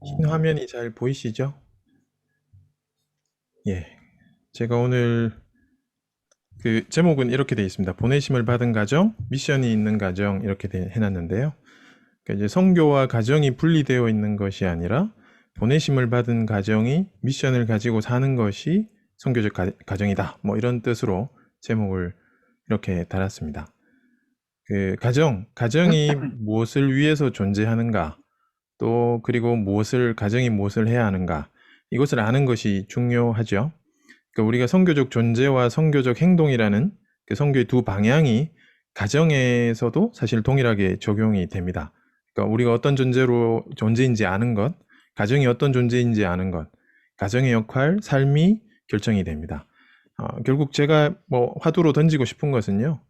흰 화면이 잘 보이시죠? 예. 제가 오늘 그 제목은 이렇게 되어 있습니다. 보내심을 받은 가정, 미션이 있는 가정 이렇게 해놨는데요. 그러니까 이제 성교와 가정이 분리되어 있는 것이 아니라 보내심을 받은 가정이 미션을 가지고 사는 것이 성교적 가정이다. 뭐 이런 뜻으로 제목을 이렇게 달았습니다. 그 가정이 무엇을 위해서 존재하는가, 또 그리고 가정이 무엇을 해야 하는가, 이것을 아는 것이 중요하죠. 그러니까 우리가 선교적 존재와 선교적 행동이라는 그 선교의 두 방향이 가정에서도 사실 동일하게 적용이 됩니다. 그러니까 우리가 어떤 존재인지 아는 것, 가정이 어떤 존재인지 아는 것, 가정의 역할, 삶이 결정이 됩니다. 결국 제가 화두로 던지고 싶은 것은요,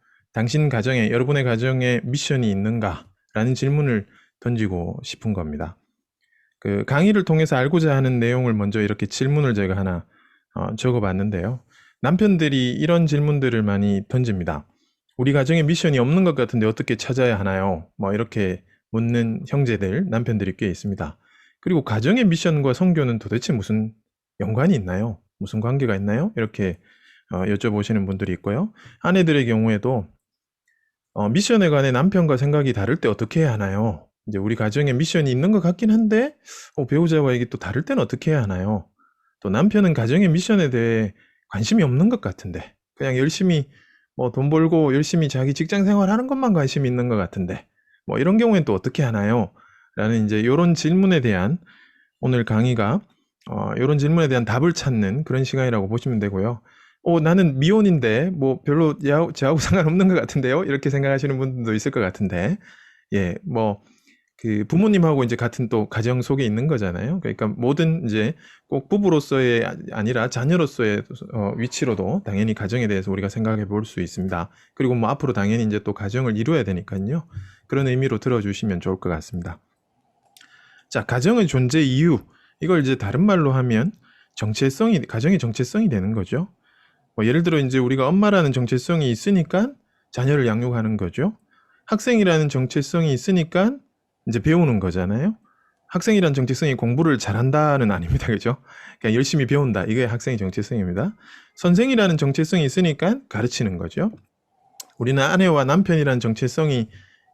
여러분의 가정에 미션이 있는가? 라는 질문을 던지고 싶은 겁니다. 그 강의를 통해서 알고자 하는 내용을 먼저 이렇게 질문을 제가 하나 적어봤는데요. 남편들이 이런 질문들을 많이 던집니다. 우리 가정에 미션이 없는 것 같은데 어떻게 찾아야 하나요? 이렇게 묻는 형제들, 남편들이 꽤 있습니다. 그리고 가정의 미션과 선교는 도대체 무슨 연관이 있나요? 무슨 관계가 있나요? 이렇게 여쭤보시는 분들이 있고요. 아내들의 경우에도 미션에 관해 남편과 생각이 다를 때 어떻게 해야 하나요? 이제 우리 가정에 미션이 있는 것 같긴 한데 배우자와 이게 또 다를 때는 어떻게 해야 하나요? 또 남편은 가정의 미션에 대해 관심이 없는 것 같은데 그냥 열심히 돈 벌고 열심히 자기 직장 생활하는 것만 관심이 있는 것 같은데 이런 경우엔 또 어떻게 하나요? 라는 이제 이런 질문에 대한 오늘 강의가 이런 질문에 대한 답을 찾는 그런 시간이라고 보시면 되고요. 나는 미혼인데 별로 저하고 상관없는 것 같은데요? 이렇게 생각하시는 분들도 있을 것 같은데, 예, 그 부모님하고 이제 같은 또 가정 속에 있는 거잖아요. 그러니까 모든 이제 꼭 부부로서의 아니라 자녀로서의 위치로도 당연히 가정에 대해서 우리가 생각해 볼 수 있습니다. 그리고 앞으로 당연히 이제 또 가정을 이루어야 되니까요. 그런 의미로 들어주시면 좋을 것 같습니다. 자, 가정의 존재 이유. 이걸 이제 다른 말로 하면 가정의 정체성이 되는 거죠. 예를 들어 이제 우리가 엄마라는 정체성이 있으니까 자녀를 양육하는 거죠. 학생이라는 정체성이 있으니까 이제 배우는 거잖아요. 학생이라는 정체성이 공부를 잘한다는 아닙니다. 그죠? 그냥 열심히 배운다. 이게 학생의 정체성입니다. 선생이라는 정체성이 있으니까 가르치는 거죠. 우리는 아내와 남편이라는 정체성이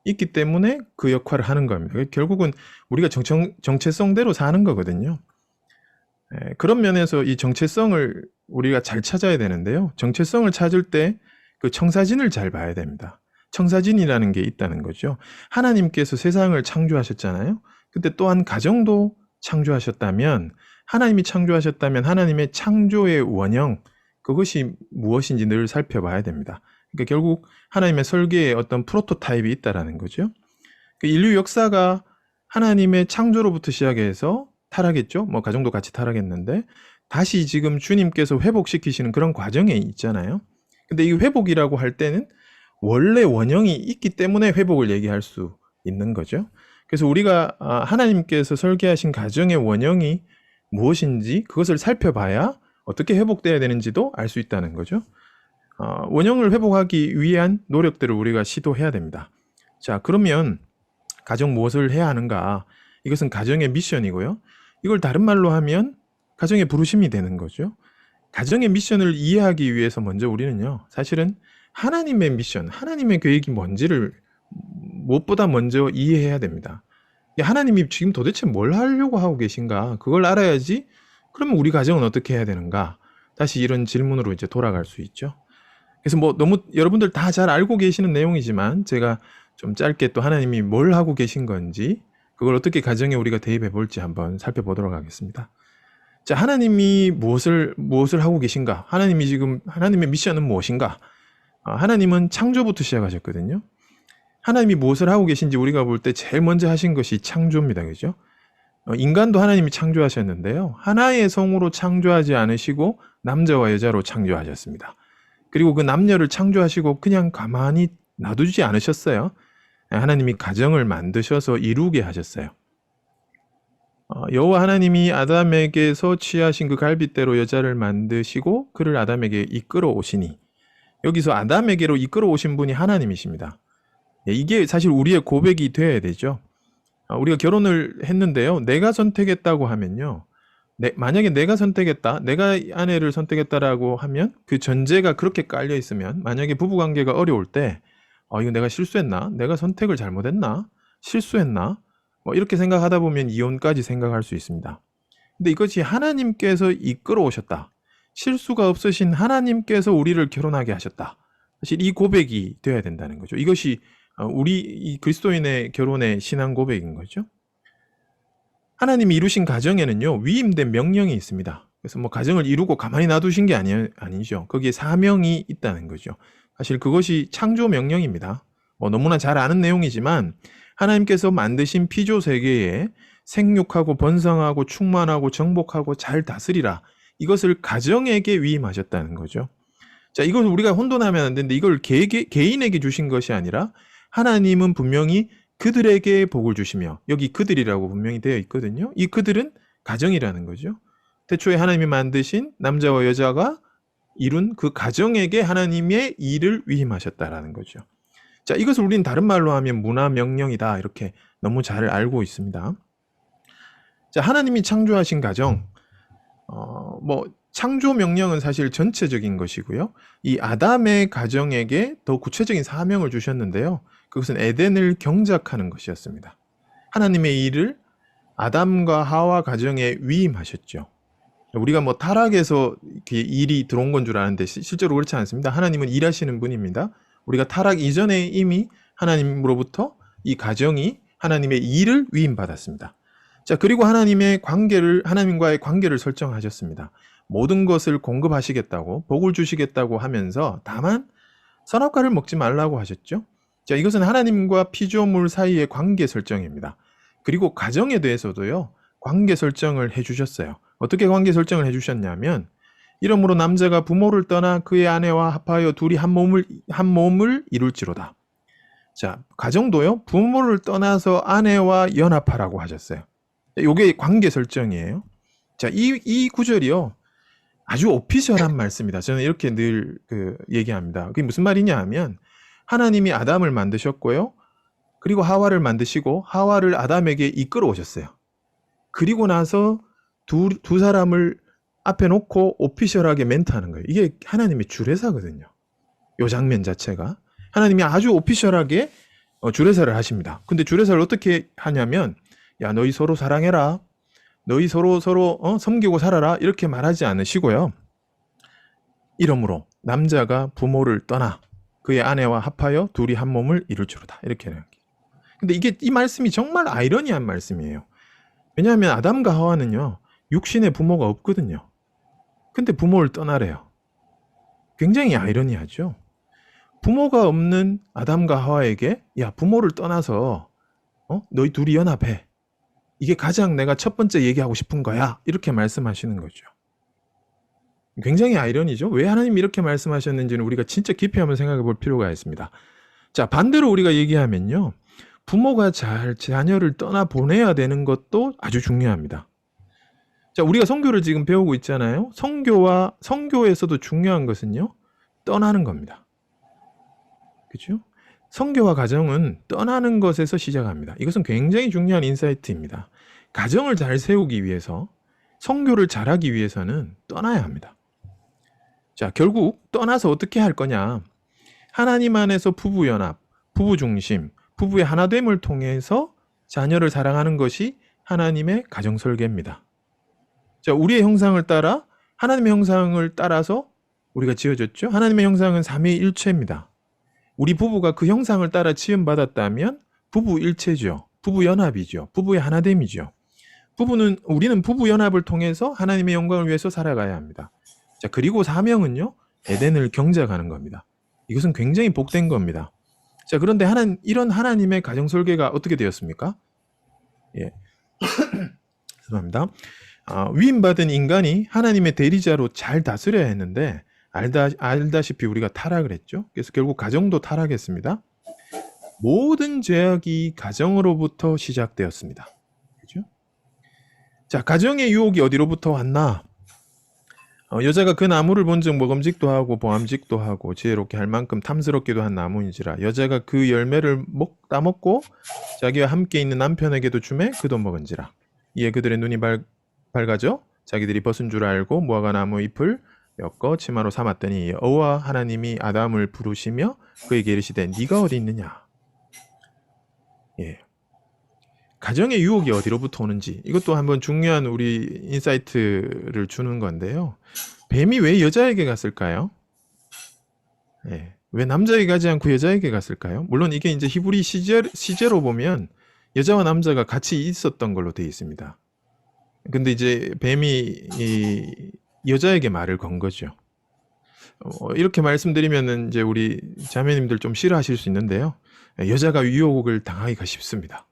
있기 때문에 그 역할을 하는 겁니다. 결국은 우리가 정체성대로 사는 거거든요. 그런 면에서 이 정체성을 우리가 잘 찾아야 되는데요. 정체성을 찾을 때 그 청사진을 잘 봐야 됩니다. 청사진이라는 게 있다는 거죠. 하나님께서 세상을 창조하셨잖아요. 근데 또한 가정도 창조하셨다면, 하나님이 창조하셨다면 하나님의 창조의 원형, 그것이 무엇인지 늘 살펴봐야 됩니다. 그러니까 결국 하나님의 설계에 어떤 프로토타입이 있다라는 거죠. 그 인류 역사가 하나님의 창조로부터 시작해서 타락했죠. 가정도 같이 타락했는데 다시 지금 주님께서 회복시키시는 그런 과정에 있잖아요. 근데 이 회복이라고 할 때는 원래 원형이 있기 때문에 회복을 얘기할 수 있는 거죠. 그래서 우리가 하나님께서 설계하신 가정의 원형이 무엇인지 그것을 살펴봐야 어떻게 회복돼야 되는지도 알 수 있다는 거죠. 원형을 회복하기 위한 노력들을 우리가 시도해야 됩니다. 자, 그러면 가정 무엇을 해야 하는가? 이것은 가정의 미션이고요. 이걸 다른 말로 하면 가정의 부르심이 되는 거죠. 가정의 미션을 이해하기 위해서 먼저 우리는요, 사실은 하나님의 미션, 하나님의 계획이 뭔지를 무엇보다 먼저 이해해야 됩니다. 하나님이 지금 도대체 뭘 하려고 하고 계신가? 그걸 알아야지. 그러면 우리 가정은 어떻게 해야 되는가? 다시 이런 질문으로 이제 돌아갈 수 있죠. 그래서 너무 여러분들 다 잘 알고 계시는 내용이지만 제가 좀 짧게 또 하나님이 뭘 하고 계신 건지 그걸 어떻게 가정에 우리가 대입해 볼지 한번 살펴보도록 하겠습니다. 자, 하나님이 무엇을 하고 계신가? 하나님의 미션은 무엇인가? 하나님은 창조부터 시작하셨거든요. 하나님이 무엇을 하고 계신지 우리가 볼 때 제일 먼저 하신 것이 창조입니다. 그죠? 인간도 하나님이 창조하셨는데요. 하나의 성으로 창조하지 않으시고 남자와 여자로 창조하셨습니다. 그리고 그 남녀를 창조하시고 그냥 가만히 놔두지 않으셨어요. 하나님이 가정을 만드셔서 이루게 하셨어요. 여호와 하나님이 아담에게서 취하신 그 갈빗대로 여자를 만드시고 그를 아담에게 이끌어 오시니, 여기서 아담에게로 이끌어 오신 분이 하나님이십니다. 이게 사실 우리의 고백이 되어야 되죠. 우리가 결혼을 했는데요. 내가 선택했다고 하면요. 만약에 내가 선택했다, 내가 아내를 선택했다라고 하면 그 전제가 그렇게 깔려 있으면 만약에 부부관계가 어려울 때 이거 내가 실수했나? 내가 선택을 잘못했나? 실수했나? 뭐 이렇게 생각하다 보면 이혼까지 생각할 수 있습니다. 근데 이것이 하나님께서 이끌어 오셨다. 실수가 없으신 하나님께서 우리를 결혼하게 하셨다. 사실 이 고백이 되어야 된다는 거죠. 이것이 우리 이 그리스도인의 결혼의 신앙 고백인 거죠. 하나님이 이루신 가정에는요, 위임된 명령이 있습니다. 그래서 뭐 가정을 이루고 가만히 놔두신 게 아니죠. 거기에 사명이 있다는 거죠. 사실 그것이 창조 명령입니다. 뭐 너무나 잘 아는 내용이지만 하나님께서 만드신 피조 세계에 생육하고 번성하고 충만하고 정복하고 잘 다스리라. 이것을 가정에게 위임하셨다는 거죠. 자, 이걸 우리가 혼돈하면 안 되는데 이걸 개인에게 주신 것이 아니라 하나님은 분명히 그들에게 복을 주시며, 여기 그들이라고 분명히 되어 있거든요. 이 그들은 가정이라는 거죠. 태초에 하나님이 만드신 남자와 여자가 이룬 그 가정에게 하나님의 일을 위임하셨다라는 거죠. 자, 이것을 우리는 다른 말로 하면 문화 명령이다, 이렇게 너무 잘 알고 있습니다. 자, 하나님이 창조하신 가정, 창조 명령은 사실 전체적인 것이고요. 이 아담의 가정에게 더 구체적인 사명을 주셨는데요. 그것은 에덴을 경작하는 것이었습니다. 하나님의 일을 아담과 하와 가정에 위임하셨죠. 우리가 뭐 타락에서 일이 들어온 건 줄 아는데 실제로 그렇지 않습니다. 하나님은 일하시는 분입니다. 우리가 타락 이전에 이미 하나님으로부터 이 가정이 하나님의 일을 위임받았습니다. 자, 그리고 하나님과의 관계를 설정하셨습니다. 모든 것을 공급하시겠다고, 복을 주시겠다고 하면서 다만 선악과를 먹지 말라고 하셨죠. 자, 이것은 하나님과 피조물 사이의 관계 설정입니다. 그리고 가정에 대해서도요, 관계 설정을 해주셨어요. 어떻게 관계 설정을 해주셨냐면, 이러므로 남자가 부모를 떠나 그의 아내와 합하여 둘이 한 몸을 이룰지로다. 자, 가정도요, 부모를 떠나서 아내와 연합하라고 하셨어요. 이게 관계 설정이에요. 자, 이 구절이요, 아주 오피셜한 말씀이다. 저는 이렇게 늘 얘기합니다. 그게 무슨 말이냐 하면, 하나님이 아담을 만드셨고요. 그리고 하와를 만드시고 하와를 아담에게 이끌어 오셨어요. 그리고 나서 두 사람을 앞에 놓고 오피셜하게 멘트하는 거예요. 이게 하나님의 주례사거든요. 이 장면 자체가. 하나님이 아주 오피셜하게 주례사를 하십니다. 근데 주례사를 어떻게 하냐면, 야, 너희 서로 사랑해라. 너희 서로 섬기고 살아라. 이렇게 말하지 않으시고요. 이러므로 남자가 부모를 떠나 그의 아내와 합하여 둘이 한 몸을 이룰지로다. 이렇게 해요. 근데 이 말씀이 정말 아이러니한 말씀이에요. 왜냐하면 아담과 하와는요, 육신의 부모가 없거든요. 근데 부모를 떠나래요. 굉장히 아이러니하죠. 부모가 없는 아담과 하와에게, 야, 부모를 떠나서 너희 둘이 연합해. 이게 가장 내가 첫 번째 얘기하고 싶은 거야. 이렇게 말씀하시는 거죠. 굉장히 아이러니죠. 왜 하나님이 이렇게 말씀하셨는지는 우리가 진짜 깊이 한번 생각해 볼 필요가 있습니다. 자, 반대로 우리가 얘기하면요, 부모가 잘 자녀를 떠나 보내야 되는 것도 아주 중요합니다. 자, 우리가 선교를 지금 배우고 있잖아요. 선교에서도 중요한 것은요, 떠나는 겁니다. 그렇죠? 선교와 가정은 떠나는 것에서 시작합니다. 이것은 굉장히 중요한 인사이트입니다. 가정을 잘 세우기 위해서, 선교를 잘하기 위해서는 떠나야 합니다. 자, 결국 떠나서 어떻게 할 거냐? 하나님 안에서 부부연합, 부부중심, 부부의 하나됨을 통해서 자녀를 사랑하는 것이 하나님의 가정설계입니다. 자, 우리의 형상을 따라, 하나님의 형상을 따라서 우리가 지어졌죠. 하나님의 형상은 삼위일체입니다. 우리 부부가 그 형상을 따라 지음받았다면 부부일체죠. 부부연합이죠. 부부의 하나됨이죠. 우리는 부부연합을 통해서 하나님의 영광을 위해서 살아가야 합니다. 자, 그리고 사명은요, 에덴을 경작하는 겁니다. 이것은 굉장히 복된 겁니다. 자, 그런데 이런 하나님의 가정 설계가 어떻게 되었습니까? 예. 죄송합니다. 위임받은 인간이 하나님의 대리자로 잘 다스려야 했는데, 알다시피 우리가 타락을 했죠. 그래서 결국 가정도 타락했습니다. 모든 죄악이 가정으로부터 시작되었습니다. 그렇죠? 자, 가정의 유혹이 어디로부터 왔나? 여자가 그 나무를 본즉 먹음직도 하고 보암직도 하고 지혜롭게 할 만큼 탐스럽기도 한 나무인지라 여자가 그 열매를 따먹고 자기와 함께 있는 남편에게도 주매 그도 먹은지라 이에 그들의 눈이 밝아져 자기들이 벗은 줄 알고 무화과 나무 잎을 엮어 치마로 삼았더니 여호와 하나님이 아담을 부르시며 그에게 이르시되 네가 어디 있느냐. 예. 가정의 유혹이 어디로부터 오는지 이것도 한번 중요한 우리 인사이트를 주는 건데요. 뱀이 왜 여자에게 갔을까요? 예. 왜 남자에게 가지 않고 여자에게 갔을까요? 물론 이게 이제 히브리 시제로 보면 여자와 남자가 같이 있었던 걸로 되어 있습니다. 근데 이제 뱀이 이 여자에게 말을 건 거죠. 이렇게 말씀드리면은 이제 우리 자매님들 좀 싫어하실 수 있는데요. 여자가 유혹을 당하기가 쉽습니다.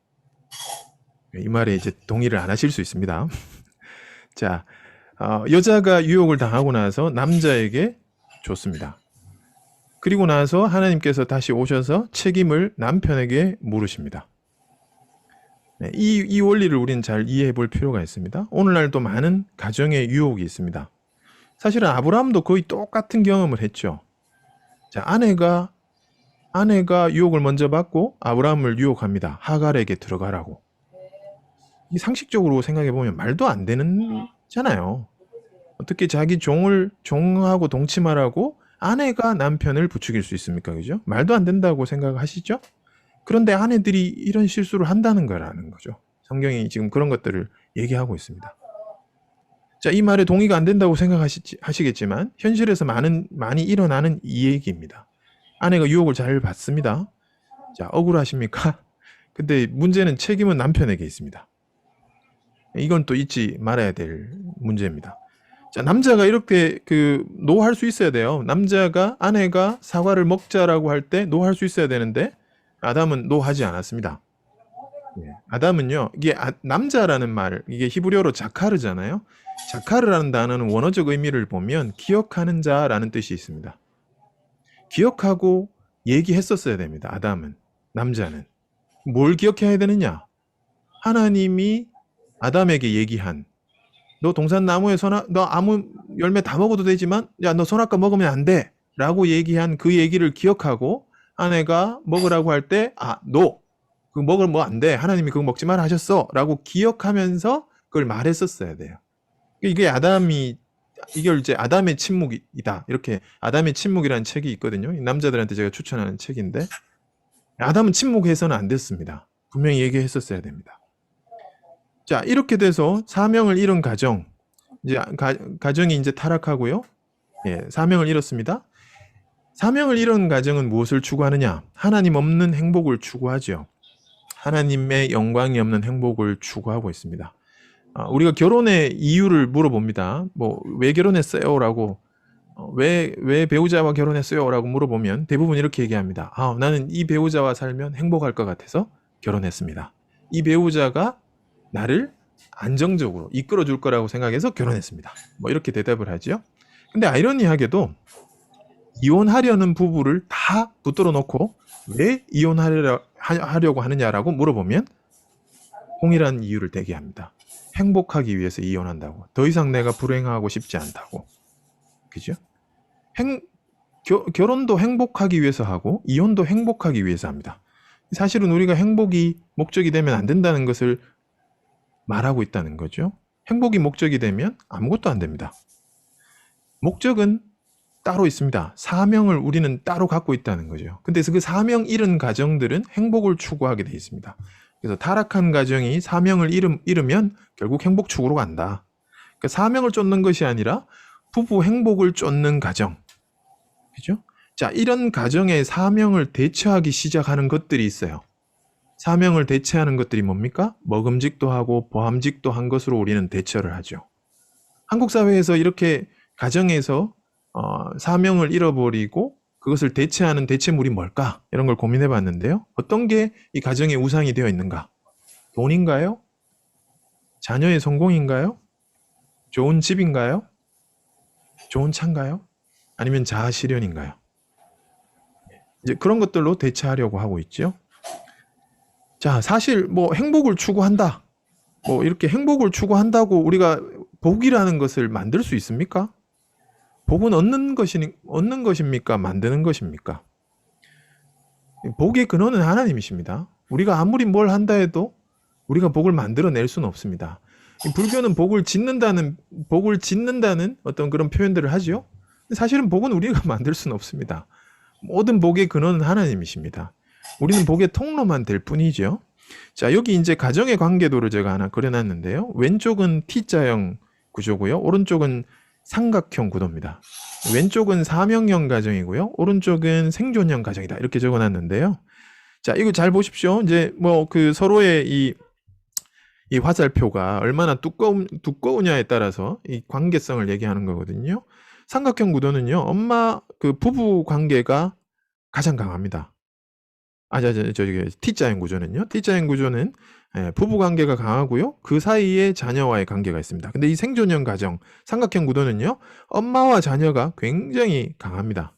이 말에 이제 동의를 안 하실 수 있습니다. 자, 여자가 유혹을 당하고 나서 남자에게 줬습니다. 그리고 나서 하나님께서 다시 오셔서 책임을 남편에게 물으십니다. 네, 이 원리를 우리는 잘 이해해 볼 필요가 있습니다. 오늘날도 많은 가정의 유혹이 있습니다. 사실은 아브라함도 거의 똑같은 경험을 했죠. 자, 아내가 유혹을 먼저 받고 아브라함을 유혹합니다. 하갈에게 들어가라고. 이 상식적으로 생각해 보면 말도 안 되는잖아요. 어떻게 자기 종하고 동침하라고 아내가 남편을 부추길 수 있습니까? 그죠? 말도 안 된다고 생각하시죠? 그런데 아내들이 이런 실수를 한다는 거라는 거죠. 성경이 지금 그런 것들을 얘기하고 있습니다. 자, 이 말에 동의가 안 된다고 생각하시겠지만 현실에서 많이 일어나는 이 얘기입니다. 아내가 유혹을 잘 받습니다. 자, 억울하십니까? 근데 문제는 책임은 남편에게 있습니다. 이건 또 잊지 말아야 될 문제입니다. 자, 남자가 이렇게 노할 수 있어야 돼요. 아내가 사과를 먹자라고 할 때 노할 수 있어야 되는데 아담은 노하지 않았습니다. 아담은요, 이게 남자라는 말, 이게 히브리어로 자카르잖아요. 자카르라는 단어는 원어적 의미를 보면 기억하는 자라는 뜻이 있습니다. 기억하고 얘기했었어야 됩니다. 아담은, 남자는. 뭘 기억해야 되느냐? 하나님이 아담에게 얘기한, 너 동산나무에 너 아무 열매 다 먹어도 되지만 야, 너 선악과 먹으면 안 돼 라고 얘기한 그 얘기를 기억하고 아내가 먹으라고 할 때 너 그거 먹으면 뭐 안 돼, 하나님이 그거 먹지 마라 하셨어 라고 기억하면서 그걸 말했었어야 돼요. 이게 이걸 이제 아담의 침묵이다, 이렇게 아담의 침묵이라는 책이 있거든요. 남자들한테 제가 추천하는 책인데 아담은 침묵해서는 안 됐습니다. 분명히 얘기했었어야 됩니다. 자, 이렇게 돼서 사명을 잃은 가정, 이제 가정이 이제 타락하고요. 예, 사명을 잃었습니다. 사명을 잃은 가정은 무엇을 추구하느냐? 하나님 없는 행복을 추구하죠. 하나님의 영광이 없는 행복을 추구하고 있습니다. 우리가 결혼의 이유를 물어봅니다. 왜 결혼했어요? 라고, 왜 배우자와 결혼했어요? 라고 물어보면 대부분 이렇게 얘기합니다. 나는 이 배우자와 살면 행복할 것 같아서 결혼했습니다. 이 배우자가 나를 안정적으로 이끌어 줄 거라고 생각해서 결혼했습니다. 이렇게 대답을 하죠. 근데 아이러니하게도 이혼하려는 부부를 다 붙들어 놓고 왜 이혼하려고 하느냐라고 물어보면 동일한 이유를 대기합니다. 행복하기 위해서 이혼한다고. 더 이상 내가 불행하고 싶지 않다고. 그죠? 결혼도 행복하기 위해서 하고 이혼도 행복하기 위해서 합니다. 사실은 우리가 행복이 목적이 되면 안 된다는 것을 말하고 있다는 거죠. 행복이 목적이 되면 아무것도 안 됩니다. 목적은 따로 있습니다. 사명을 우리는 따로 갖고 있다는 거죠. 근데 그 사명 잃은 가정들은 행복을 추구하게 돼 있습니다. 그래서 타락한 가정이 사명을 잃으면 결국 행복 추구로 간다. 그러니까 사명을 쫓는 것이 아니라 부부 행복을 쫓는 가정. 그죠? 자, 이런 가정의 사명을 대체하기 시작하는 것들이 있어요. 사명을 대체하는 것들이 뭡니까? 먹음직도 하고 보암직도 한 것으로 우리는 대처를 하죠. 한국 사회에서 이렇게 가정에서 사명을 잃어버리고 그것을 대체하는 대체물이 뭘까? 이런 걸 고민해 봤는데요. 어떤 게 이 가정의 우상이 되어 있는가? 돈인가요? 자녀의 성공인가요? 좋은 집인가요? 좋은 차인가요? 아니면 자아실현인가요? 이제 그런 것들로 대체하려고 하고 있죠. 자, 사실 행복을 추구한다. 이렇게 행복을 추구한다고 우리가 복이라는 것을 만들 수 있습니까? 복은 얻는 것입니까? 만드는 것입니까? 복의 근원은 하나님이십니다. 우리가 아무리 뭘 한다 해도 우리가 복을 만들어낼 수는 없습니다. 불교는 복을 짓는다는 어떤 그런 표현들을 하죠. 사실은 복은 우리가 만들 수는 없습니다. 모든 복의 근원은 하나님이십니다. 우리는 복의 통로만 될 뿐이죠. 자, 여기 이제 가정의 관계도를 제가 하나 그려놨는데요. 왼쪽은 T자형 구조고요. 오른쪽은 삼각형 구도입니다. 왼쪽은 사명형 가정이고요. 오른쪽은 생존형 가정이다. 이렇게 적어놨는데요. 자, 이거 잘 보십시오. 이제 뭐 그 서로의 이 화살표가 얼마나 두꺼우냐에 따라서 이 관계성을 얘기하는 거거든요. 삼각형 구도는요, 부부 관계가 가장 강합니다. T자형 구조는요. T자형 구조는 부부 관계가 강하고요. 그 사이에 자녀와의 관계가 있습니다. 근데 이 생존형 가정, 삼각형 구도는요, 엄마와 자녀가 굉장히 강합니다.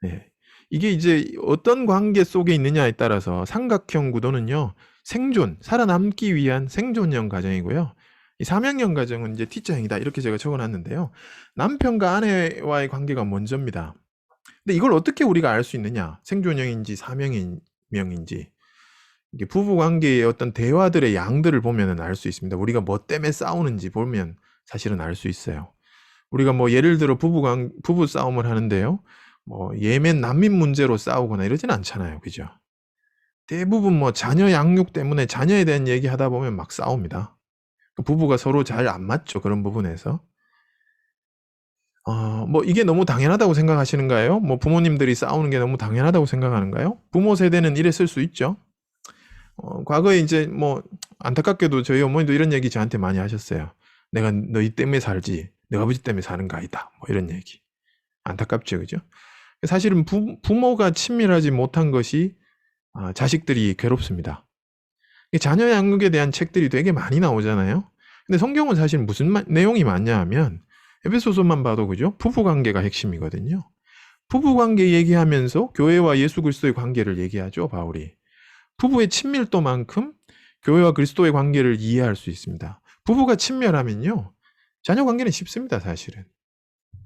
네. 이게 이제 어떤 관계 속에 있느냐에 따라서 삼각형 구도는요, 살아남기 위한 생존형 가정이고요. 이 사명형 가정은 이제 T자형이다. 이렇게 제가 적어놨는데요. 남편과 아내와의 관계가 먼저입니다. 근데 이걸 어떻게 우리가 알 수 있느냐? 생존형인지 사명형인지. 이게 부부 관계의 어떤 대화들의 양들을 보면은 알 수 있습니다. 우리가 뭐 때문에 싸우는지 보면 사실은 알 수 있어요. 우리가 뭐 예를 들어 부부 싸움을 하는데요. 뭐 예멘 난민 문제로 싸우거나 이러진 않잖아요. 그죠? 대부분 뭐 자녀 양육 때문에 자녀에 대한 얘기 하다 보면 막 싸웁니다. 부부가 서로 잘 안 맞죠. 그런 부분에서. 뭐 이게 너무 당연하다고 생각하시는가요? 뭐 부모님들이 싸우는 게 너무 당연하다고 생각하는가요? 부모 세대는 이랬을 수 있죠. 과거에 이제 뭐 안타깝게도 저희 어머니도 이런 얘기 저한테 많이 하셨어요. 내가 너희 때문에 살지, 내 아버지 때문에 사는 거 아니다. 뭐 이런 얘기. 안타깝죠, 그죠? 사실은 부모가 친밀하지 못한 것이 자식들이 괴롭습니다. 자녀 양육에 대한 책들이 되게 많이 나오잖아요. 근데 성경은 사실 무슨 내용이 많냐 하면 에베소서만 봐도 그죠? 부부관계가 핵심이거든요. 부부관계 얘기하면서 교회와 예수 그리스도의 관계를 얘기하죠, 바울이. 부부의 친밀도만큼 교회와 그리스도의 관계를 이해할 수 있습니다. 부부가 친밀하면요, 자녀 관계는 쉽습니다, 사실은.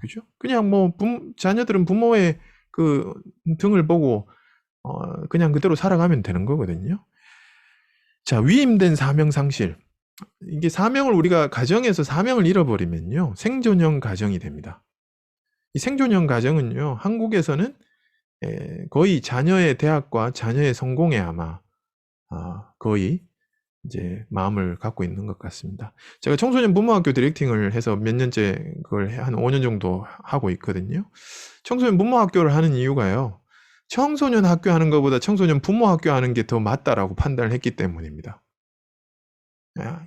그죠? 그냥 뭐 자녀들은 부모의 그 등을 보고 그냥 그대로 살아가면 되는 거거든요. 자, 위임된 사명 상실. 이게 우리가 가정에서 사명을 잃어버리면요, 생존형 가정이 됩니다. 이 생존형 가정은요, 한국에서는 거의 자녀의 대학과 자녀의 성공에 아마 거의 이제 마음을 갖고 있는 것 같습니다. 제가 청소년 부모학교 디렉팅을 해서 몇 년째 그걸 한 5년 정도 하고 있거든요. 청소년 부모학교를 하는 이유가요, 청소년 학교 하는 것보다 청소년 부모학교 하는 게 더 맞다라고 판단을 했기 때문입니다.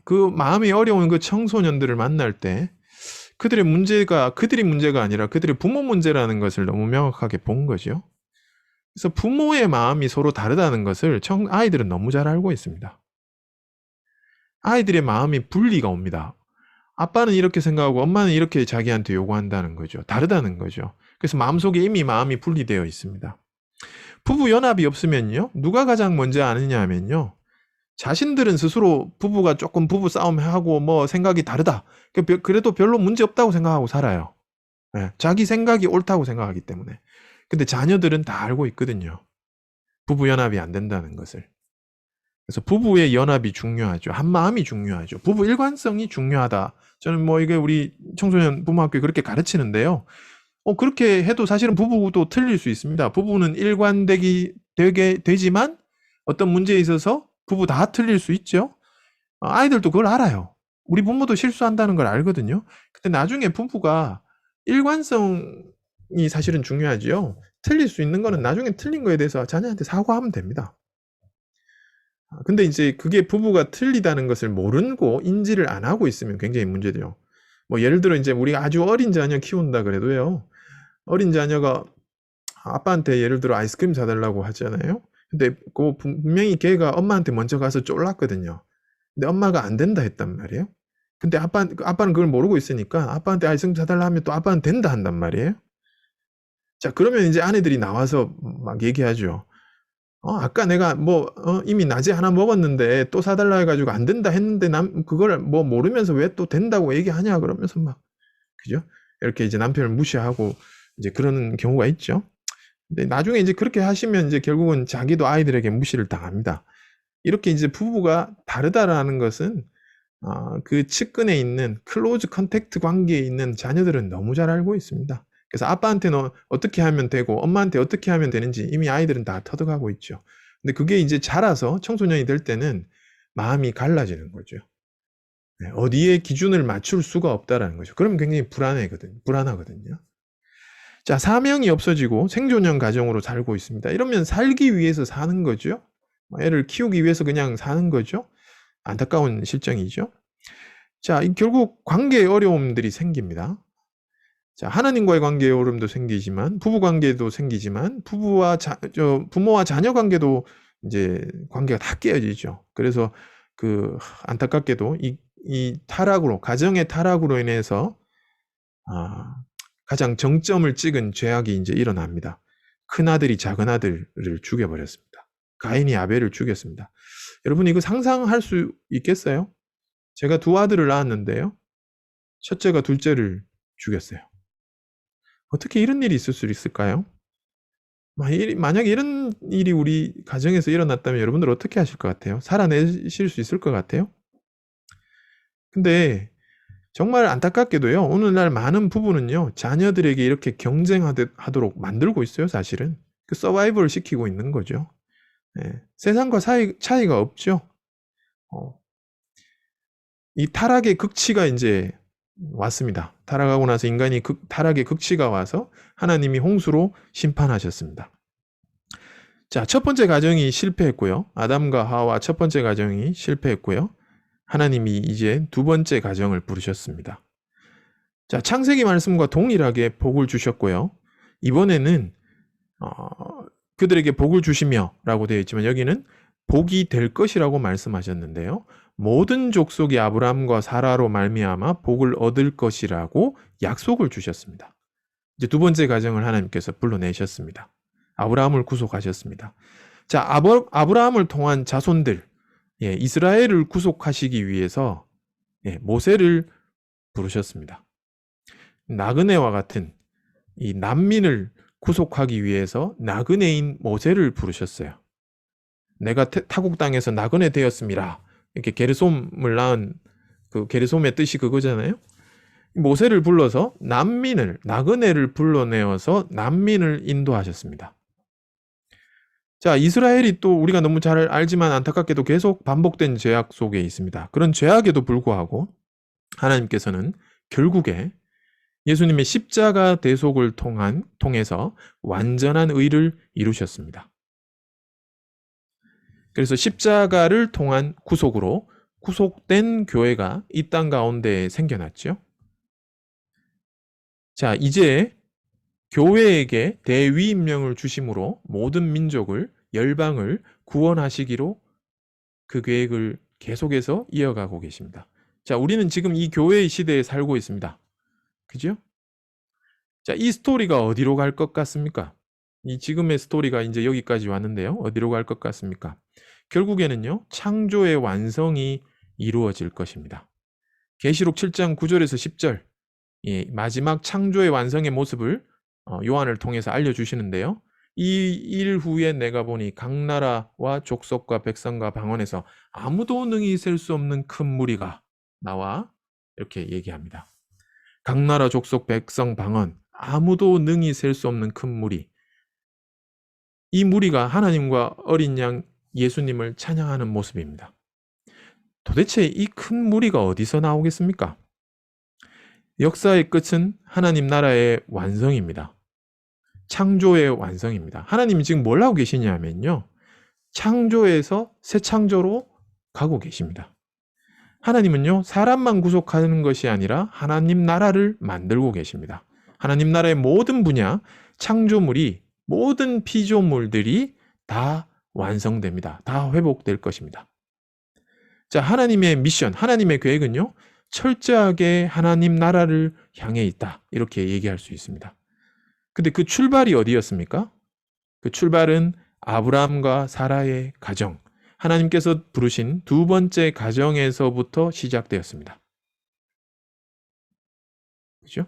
그 마음이 어려운 그 청소년들을 만날 때 그들이 문제가 아니라 그들의 부모 문제라는 것을 너무 명확하게 본 거죠. 그래서 부모의 마음이 서로 다르다는 것을 아이들은 너무 잘 알고 있습니다. 아이들의 마음이 분리가 옵니다. 아빠는 이렇게 생각하고 엄마는 이렇게 자기한테 요구한다는 거죠. 다르다는 거죠. 그래서 마음속에 이미 마음이 분리되어 있습니다. 부부 연합이 없으면요, 누가 가장 먼저 아느냐 하면요, 자신들은 스스로 부부가 조금 부부 싸움하고 뭐 생각이 다르다, 그래도 별로 문제 없다고 생각하고 살아요. 자기 생각이 옳다고 생각하기 때문에. 근데 자녀들은 다 알고 있거든요, 부부 연합이 안 된다는 것을. 그래서 부부의 연합이 중요하죠. 한 마음이 중요하죠. 부부 일관성이 중요하다. 저는 뭐 이게 우리 청소년 부모학교에 그렇게 가르치는데요. 그렇게 해도 사실은 부부도 틀릴 수 있습니다. 부부는 되지만 어떤 문제에 있어서 부부 다 틀릴 수 있죠. 아이들도 그걸 알아요. 우리 부모도 실수한다는 걸 알거든요. 근데 나중에 부부가 일관성이 사실은 중요하지요. 틀릴 수 있는 거는 나중에 틀린 거에 대해서 자녀한테 사과하면 됩니다. 근데 이제 그게 부부가 틀리다는 것을 모르고 인지를 안 하고 있으면 굉장히 문제돼요. 뭐 예를 들어 이제 우리가 아주 어린 자녀 키운다 그래도요, 어린 자녀가 아빠한테 예를 들어 아이스크림 사달라고 하잖아요. 근데 분명히 걔가 엄마한테 먼저 가서 쫄랐거든요. 근데 엄마가 안 된다 했단 말이에요. 근데 아빠는 그걸 모르고 있으니까 아빠한테 아이스크림 사달라 하면 또 아빠는 된다 한단 말이에요. 자, 그러면 이제 아내들이 나와서 막 얘기하죠. 아까 내가 이미 낮에 하나 먹었는데 또 사달라 해가지고 안 된다 했는데 그걸 뭐 모르면서 왜 또 된다고 얘기하냐, 그러면서 막, 그죠? 이렇게 이제 남편을 무시하고 이제 그러는 경우가 있죠. 근데 나중에 이제 그렇게 하시면 이제 결국은 자기도 아이들에게 무시를 당합니다. 이렇게 이제 부부가 다르다라는 것은 그 측근에 있는 클로즈 컨택트 관계에 있는 자녀들은 너무 잘 알고 있습니다. 그래서 아빠한테는 어떻게 하면 되고 엄마한테 어떻게 하면 되는지 이미 아이들은 다 터득하고 있죠. 근데 그게 이제 자라서 청소년이 될 때는 마음이 갈라지는 거죠. 네, 어디에 기준을 맞출 수가 없다라는 거죠. 그러면 굉장히 불안하거든요. 자, 사명이 없어지고 생존형 가정으로 살고 있습니다. 이러면 살기 위해서 사는 거죠. 애를 키우기 위해서 그냥 사는 거죠. 안타까운 실정이죠. 자, 결국 관계에 어려움들이 생깁니다. 자, 하나님과의 관계에 어려움도 생기지만, 부부 관계도 생기지만, 부모와 자녀 관계도 이제 관계가 다 깨어지죠. 그래서 안타깝게도 이 타락으로, 가정의 타락으로 인해서, 가장 정점을 찍은 죄악이 이제 일어납니다. 큰아들이 작은아들을 죽여버렸습니다. 가인이 아벨을 죽였습니다. 여러분, 이거 상상할 수 있겠어요? 제가 두 아들을 낳았는데요. 첫째가 둘째를 죽였어요. 어떻게 이런 일이 있을 수 있을까요? 만약에 이런 일이 우리 가정에서 일어났다면 여러분들 어떻게 하실 것 같아요? 살아내실 수 있을 것 같아요? 근데 정말 안타깝게도요, 오늘날 많은 부부는요, 자녀들에게 이렇게 경쟁하도록 만들고 있어요, 사실은. 그 서바이벌을 시키고 있는 거죠. 예, 세상과 차이가 없죠. 이 타락의 극치가 이제 왔습니다. 타락하고 나서 인간이 타락의 극치가 와서 하나님이 홍수로 심판하셨습니다. 자, 첫 번째 가정이 실패했고요. 아담과 하와 첫 번째 가정이 실패했고요. 하나님이 이제 두 번째 가정을 부르셨습니다. 자, 창세기 말씀과 동일하게 복을 주셨고요. 이번에는 그들에게 복을 주시며 라고 되어 있지만 여기는 복이 될 것이라고 말씀하셨는데요. 모든 족속이 아브라함과 사라로 말미암아 복을 얻을 것이라고 약속을 주셨습니다. 이제 두 번째 가정을 하나님께서 불러내셨습니다. 아브라함을 구속하셨습니다. 자, 아브라함을 통한 자손들, 이스라엘을 구속하시기 위해서 모세를 부르셨습니다. 나그네와 같은 이 난민을 구속하기 위해서 나그네인 모세를 부르셨어요. 내가 타국 땅에서 나그네 되었습니다. 이렇게 게르솜을 낳은 그 게르솜의 뜻이 그거잖아요. 모세를 불러서 나그네를 불러내어서 난민을 인도하셨습니다. 자, 이스라엘이 또 우리가 너무 잘 알지만 안타깝게도 계속 반복된 죄악 속에 있습니다. 그런 죄악에도 불구하고 하나님께서는 결국에 예수님의 십자가 대속을 통해서 완전한 의를 이루셨습니다. 그래서 십자가를 통한 구속으로 구속된 교회가 이 땅 가운데 생겨났죠. 자, 이제 교회에게 대위임령을 주심으로 모든 민족을, 열방을 구원하시기로 그 계획을 계속해서 이어가고 계십니다. 자, 우리는 지금 이 교회의 시대에 살고 있습니다. 그죠? 자, 이 스토리가 어디로 갈 것 같습니까? 이 지금의 스토리가 이제 여기까지 왔는데요. 어디로 갈 것 같습니까? 결국에는요, 창조의 완성이 이루어질 것입니다. 계시록 7장 9절에서 10절, 마지막 창조의 완성의 모습을 요한을 통해서 알려주시는데요. 이 일 후에 내가 보니 각 나라와 족속과 백성과 방언에서 아무도 능히 셀 수 없는 큰 무리가 나와 이렇게 얘기합니다. 각 나라 족속 백성 방언, 아무도 능히 셀 수 없는 큰 무리. 이 무리가 하나님과 어린 양 예수님을 찬양하는 모습입니다. 도대체 이 큰 무리가 어디서 나오겠습니까? 역사의 끝은 하나님 나라의 완성입니다. 창조의 완성입니다. 하나님이 지금 뭘 하고 계시냐면요. 창조에서 새 창조로 가고 계십니다. 하나님은요, 사람만 구속하는 것이 아니라 하나님 나라를 만들고 계십니다. 하나님 나라의 모든 분야, 창조물이, 모든 피조물들이 다 완성됩니다. 다 회복될 것입니다. 자, 하나님의 미션, 하나님의 계획은요, 철저하게 하나님 나라를 향해 있다. 이렇게 얘기할 수 있습니다. 근데 그 출발이 어디였습니까? 그 출발은 아브라함과 사라의 가정, 하나님께서 부르신 두 번째 가정에서부터 시작되었습니다. 그죠?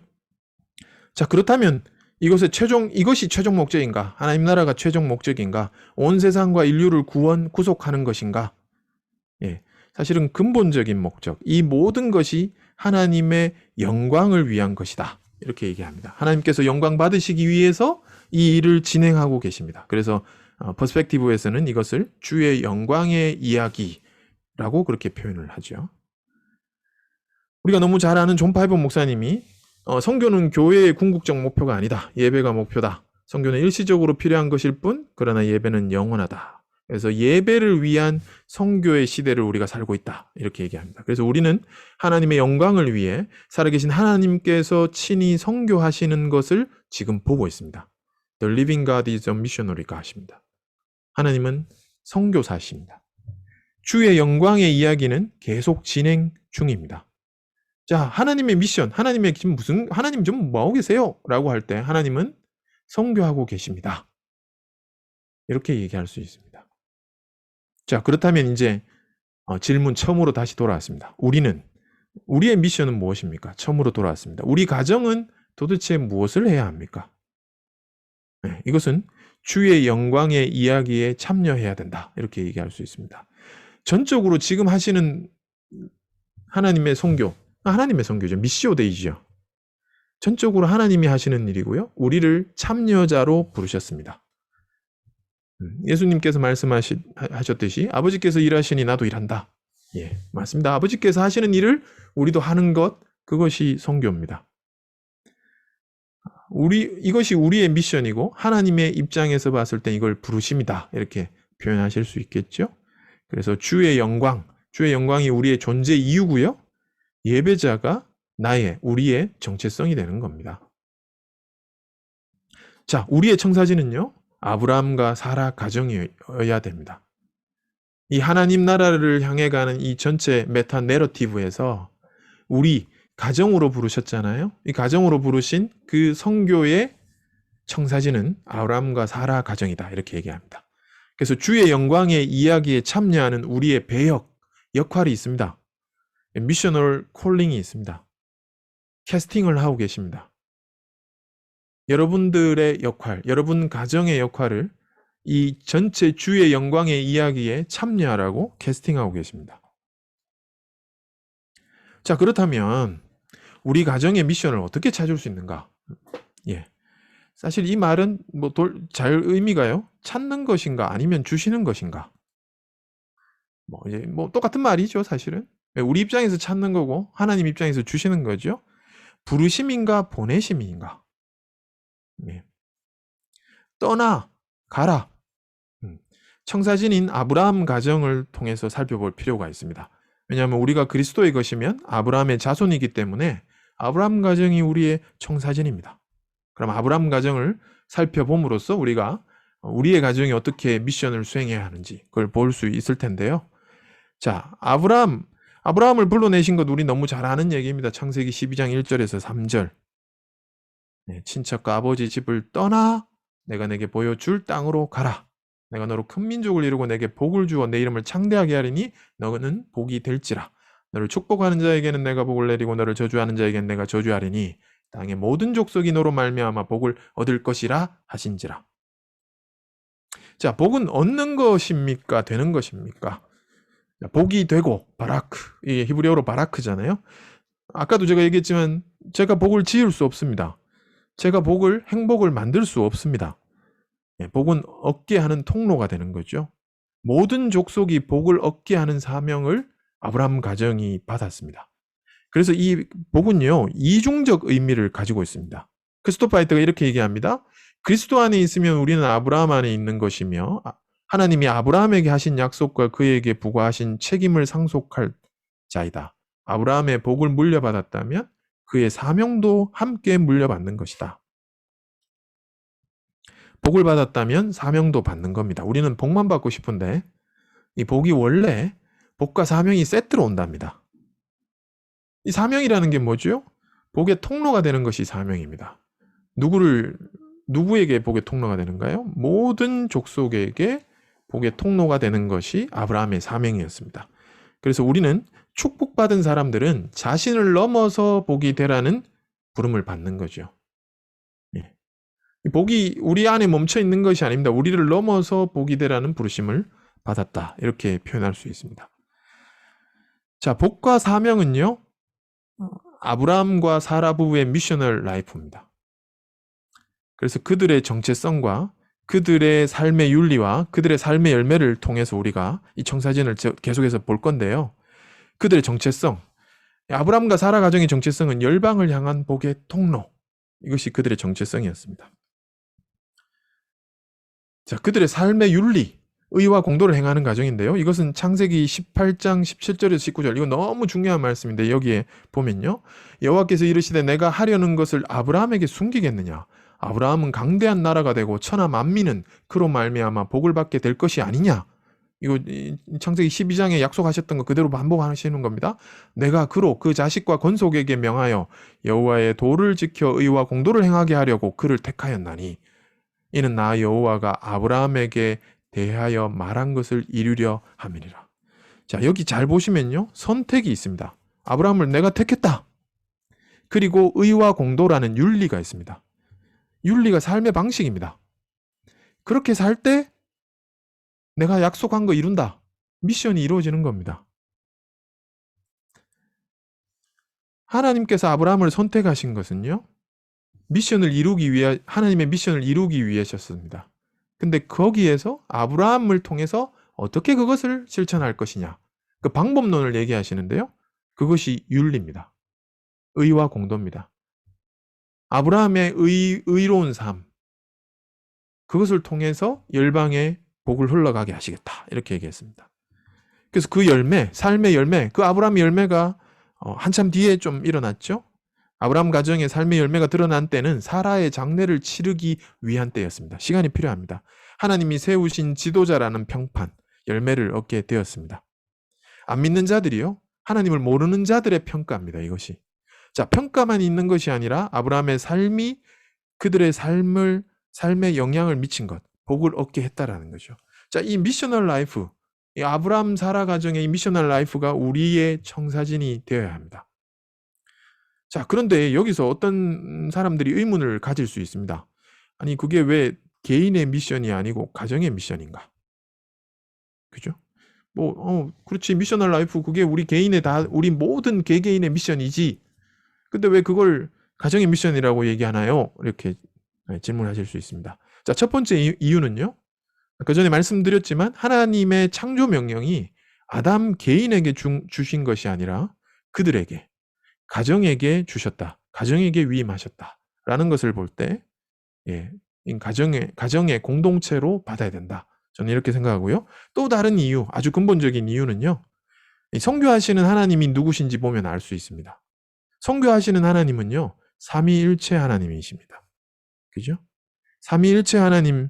자, 그렇다면 이것이 최종 목적인가? 하나님 나라가 최종 목적인가? 온 세상과 인류를 구속하는 것인가? 예. 사실은 근본적인 목적, 이 모든 것이 하나님의 영광을 위한 것이다. 이렇게 얘기합니다. 하나님께서 영광 받으시기 위해서 이 일을 진행하고 계십니다. 그래서 퍼스펙티브에서는 이것을 주의 영광의 이야기라고 그렇게 표현을 하죠. 우리가 너무 잘 아는 존 파이버 목사님이 선교는 교회의 궁극적 목표가 아니다. 예배가 목표다. 선교는 일시적으로 필요한 것일 뿐, 그러나 예배는 영원하다. 그래서 예배를 위한 선교의 시대를 우리가 살고 있다. 이렇게 얘기합니다. 그래서 우리는 하나님의 영광을 위해 살아계신 하나님께서 친히 선교하시는 것을 지금 보고 있습니다. The living God is a missionary God입니다. 하나님은 선교사십니다. 주의 영광의 이야기는 계속 진행 중입니다. 자, 하나님의 미션, 하나님 좀 뭐하고 계세요? 라고 할 때 하나님은 선교하고 계십니다. 이렇게 얘기할 수 있습니다. 자, 그렇다면 이제 질문 처음으로 다시 돌아왔습니다. 우리의 미션은 무엇입니까? 처음으로 돌아왔습니다. 우리 가정은 도대체 무엇을 해야 합니까? 네, 이것은 주의 영광의 이야기에 참여해야 된다. 이렇게 얘기할 수 있습니다. 전적으로 지금 하시는 하나님의 선교죠. 미시오 데이지요. 전적으로 하나님이 하시는 일이고요. 우리를 참여자로 부르셨습니다. 예수님께서 말씀하셨듯이 아버지께서 일하시니 나도 일한다. 예, 맞습니다. 아버지께서 하시는 일을 우리도 하는 것, 그것이 선교입니다. 이것이 우리의 미션이고 하나님의 입장에서 봤을 때 이걸 부르심이다. 이렇게 표현하실 수 있겠죠. 그래서 주의 영광이 우리의 존재 이유고요. 예배자가 우리의 정체성이 되는 겁니다. 자, 우리의 청사진은요, 아브라함과 사라 가정이어야 됩니다. 이 하나님 나라를 향해 가는 이 전체 메타 내러티브에서 우리 가정으로 부르셨잖아요. 이 가정으로 부르신 그 선교의 청사진은 아브라함과 사라 가정이다. 이렇게 얘기합니다. 그래서 주의 영광의 이야기에 참여하는 우리의 역할이 있습니다. 미셔널 콜링이 있습니다. 캐스팅을 하고 계십니다. 여러분들의 역할, 여러분 가정의 역할을 이 전체 주의 영광의 이야기에 참여하라고 캐스팅하고 계십니다. 자, 그렇다면 우리 가정의 미션을 어떻게 찾을 수 있는가? 예. 사실 이 말은 잘 의미가요. 찾는 것인가 아니면 주시는 것인가? 똑같은 말이죠, 사실은. 우리 입장에서 찾는 거고 하나님 입장에서 주시는 거죠. 부르심인가 보내심인가? 예. 가라. 청사진인 아브라함 가정을 통해서 살펴볼 필요가 있습니다. 왜냐하면 우리가 그리스도의 것이면 아브라함의 자손이기 때문에 아브라함 가정이 우리의 청사진입니다. 그럼 아브라함 가정을 살펴봄으로써 우리가 우리의 가정이 어떻게 미션을 수행해야 하는지 그걸 볼 수 있을 텐데요. 자, 아브라함을 불러내신 것 우리 너무 잘 아는 얘기입니다. 창세기 12장 1절에서 3절. 네, 친척과 아버지 집을 떠나 내가 내게 보여줄 땅으로 가라. 내가 너로 큰 민족을 이루고 내게 복을 주어 내 이름을 창대하게 하리니 너는 복이 될지라. 너를 축복하는 자에게는 내가 복을 내리고 너를 저주하는 자에게는 내가 저주하리니 땅의 모든 족속이 너로 말미암아 복을 얻을 것이라 하신지라. 자, 복은 얻는 것입니까? 되는 것입니까? 복이 되고 바라크, 이게 히브리어로 바라크잖아요. 아까도 제가 얘기했지만 제가 복을 지을 수 없습니다. 제가 행복을 만들 수 없습니다. 복은 얻게 하는 통로가 되는 거죠. 모든 족속이 복을 얻게 하는 사명을 아브라함 가정이 받았습니다. 그래서 이 복은요, 이중적 의미를 가지고 있습니다. 크리스토퍼 하이트가 이렇게 얘기합니다. 그리스도 안에 있으면 우리는 아브라함 안에 있는 것이며 하나님이 아브라함에게 하신 약속과 그에게 부과하신 책임을 상속할 자이다. 아브라함의 복을 물려받았다면 그의 사명도 함께 물려받는 것이다. 복을 받았다면 사명도 받는 겁니다. 우리는 복만 받고 싶은데 이 복이 원래 복과 사명이 세트로 온답니다. 이 사명이라는 게 뭐죠? 복의 통로가 되는 것이 사명입니다. 누구에게 복의 통로가 되는가요? 모든 족속에게 복의 통로가 되는 것이 아브라함의 사명이었습니다. 그래서 우리는 축복받은 사람들은 자신을 넘어서 복이 되라는 부름을 받는 거죠. 복이 우리 안에 멈춰 있는 것이 아닙니다. 우리를 넘어서 복이 되라는 부르심을 받았다. 이렇게 표현할 수 있습니다. 자, 복과 사명은요, 아브라함과 사라 부부의 미셔널 라이프입니다. 그래서 그들의 정체성과 그들의 삶의 윤리와 그들의 삶의 열매를 통해서 우리가 이 청사진을 계속해서 볼 건데요. 그들의 정체성, 아브라함과 사라 가정의 정체성은 열방을 향한 복의 통로, 이것이 그들의 정체성이었습니다. 자, 그들의 삶의 윤리, 의와 공도를 행하는 가정인데요. 이것은 창세기 18장 17절에서 19절, 이거 너무 중요한 말씀인데 여기에 보면요. 여호와께서 이르시되 내가 하려는 것을 아브라함에게 숨기겠느냐? 아브라함은 강대한 나라가 되고 천하 만민은 그로 말미암아 복을 받게 될 것이 아니냐? 이거 창세기 12장에 약속하셨던 거 그대로 반복하시는 겁니다. 내가 그로 그 자식과 건속에게 명하여 여호와의 도를 지켜 의와 공도를 행하게 하려고 그를 택하였나니 이는 나 여호와가 아브라함에게 대하여 말한 것을 이루려 함이니라. 자, 여기 잘 보시면요. 선택이 있습니다. 아브라함을 내가 택했다. 그리고 의와 공도라는 윤리가 있습니다. 윤리가 삶의 방식입니다. 그렇게 살 때 내가 약속한 거 이룬다. 미션이 이루어지는 겁니다. 하나님께서 아브라함을 선택하신 것은요. 하나님의 미션을 이루기 위해셨습니다. 근데 거기에서 아브라함을 통해서 어떻게 그것을 실천할 것이냐. 그 방법론을 얘기하시는데요. 그것이 윤리입니다. 의와 공도입니다. 아브라함의 의로운 삶. 그것을 통해서 열방의 복을 흘러가게 하시겠다. 이렇게 얘기했습니다. 그래서 그 열매, 삶의 열매, 그 아브라함의 열매가 한참 뒤에 좀 일어났죠. 아브라함 가정의 삶의 열매가 드러난 때는 사라의 장례를 치르기 위한 때였습니다. 시간이 필요합니다. 하나님이 세우신 지도자라는 평판, 열매를 얻게 되었습니다. 안 믿는 자들이요. 하나님을 모르는 자들의 평가입니다. 이것이. 자, 평가만 있는 것이 아니라 아브라함의 삶이 그들의 삶에 영향을 미친 것, 복을 얻게 했다라는 거죠. 자, 이 미셔널 라이프, 이 아브라함 사라 가정의 이 미셔널 라이프가 우리의 청사진이 되어야 합니다. 자, 그런데 여기서 어떤 사람들이 의문을 가질 수 있습니다. 아니, 그게 왜 개인의 미션이 아니고 가정의 미션인가? 그죠? 그렇지. 미셔널 라이프, 그게 우리 모든 개개인의 미션이지. 근데 왜 그걸 가정의 미션이라고 얘기하나요? 이렇게 질문하실 수 있습니다. 자, 첫 번째 이유는요. 그 전에 말씀드렸지만 하나님의 창조 명령이 아담 개인에게 주신 것이 아니라 그들에게, 가정에게 주셨다. 가정에게 위임하셨다라는 것을 볼 때, 가정의 공동체로 받아야 된다. 저는 이렇게 생각하고요. 또 다른 이유, 아주 근본적인 이유는요. 성교하시는 하나님이 누구신지 보면 알 수 있습니다. 성교하시는 하나님은요. 삼위일체 하나님이십니다. 그죠? 삼위일체 하나님의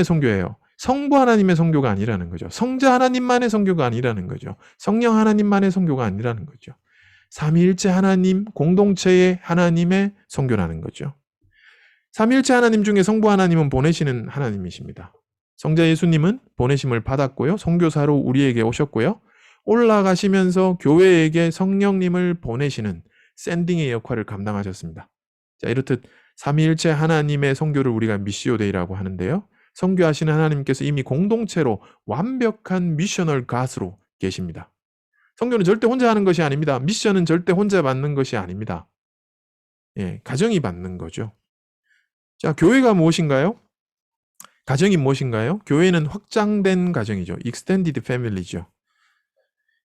성교예요. 성부 하나님의 성교가 아니라는 거죠. 성자 하나님만의 성교가 아니라는 거죠. 성령 하나님만의 성교가 아니라는 거죠. 삼위일체 하나님, 공동체의 하나님의 성교라는 거죠. 삼위일체 하나님 중에 성부 하나님은 보내시는 하나님이십니다. 성자 예수님은 보내심을 받았고요. 선교사로 우리에게 오셨고요. 올라가시면서 교회에게 성령님을 보내시는 샌딩의 역할을 감당하셨습니다. 자, 이렇듯 삼위일체 하나님의 성교를 우리가 미시오 데이라고 하는데요. 성교하시는 하나님께서 이미 공동체로 완벽한 미셔널 갓으로 계십니다. 성교는 절대 혼자 하는 것이 아닙니다. 미션은 절대 혼자 받는 것이 아닙니다. 가정이 받는 거죠. 자, 교회가 무엇인가요? 가정이 무엇인가요? 교회는 확장된 가정이죠. extended family죠.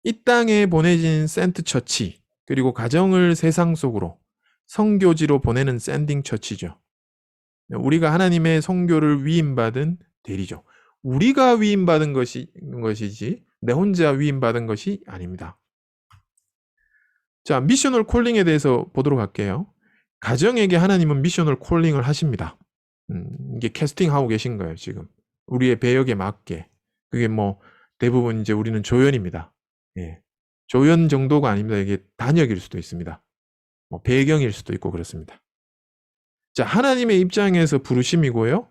이 땅에 보내진 센트 처치, 그리고 가정을 세상 속으로 성교지로 보내는 샌딩 처치죠. 우리가 하나님의 성교를 위임받은 대리죠. 우리가 위임받은 것이지 내 혼자 위임받은 것이 아닙니다. 자, 미셔널 콜링에 대해서 보도록 할게요. 가정에게 하나님은 미셔널 콜링을 하십니다. 이게 캐스팅하고 계신 거예요, 지금. 우리의 배역에 맞게. 그게 대부분 이제 우리는 조연입니다. 조연 정도가 아닙니다. 이게 단역일 수도 있습니다. 배경일 수도 있고 그렇습니다. 자, 하나님의 입장에서 부르심이고요.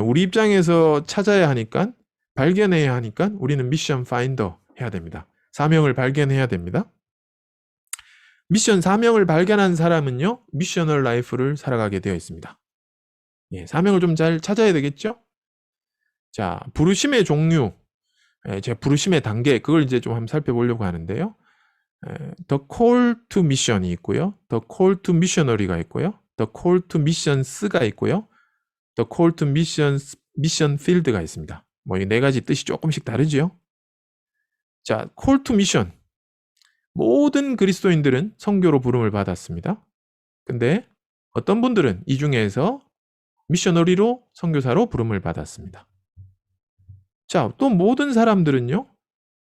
우리 입장에서 찾아야 하니까, 발견해야 하니까 우리는 미션 파인더 해야 됩니다. 사명을 발견해야 됩니다. 미션 사명을 발견한 사람은요, 미셔널 라이프를 살아가게 되어 있습니다. 예, 사명을 좀 잘 찾아야 되겠죠? 자, 부르심의 종류, 제가 부르심의 단계, 그걸 이제 좀 한번 살펴보려고 하는데요. The Call to Mission이 있고요. The Call to Missionary가 있고요. The Call to Missions가 있고요. The Call to Mission Field가 있습니다. 뭐 이 네 가지 뜻이 조금씩 다르죠. 자, Call to Mission. 모든 그리스도인들은 선교로 부름을 받았습니다. 근데 어떤 분들은 이 중에서 미셔너리로 선교사로 부름을 받았습니다. 자, 또 모든 사람들은요,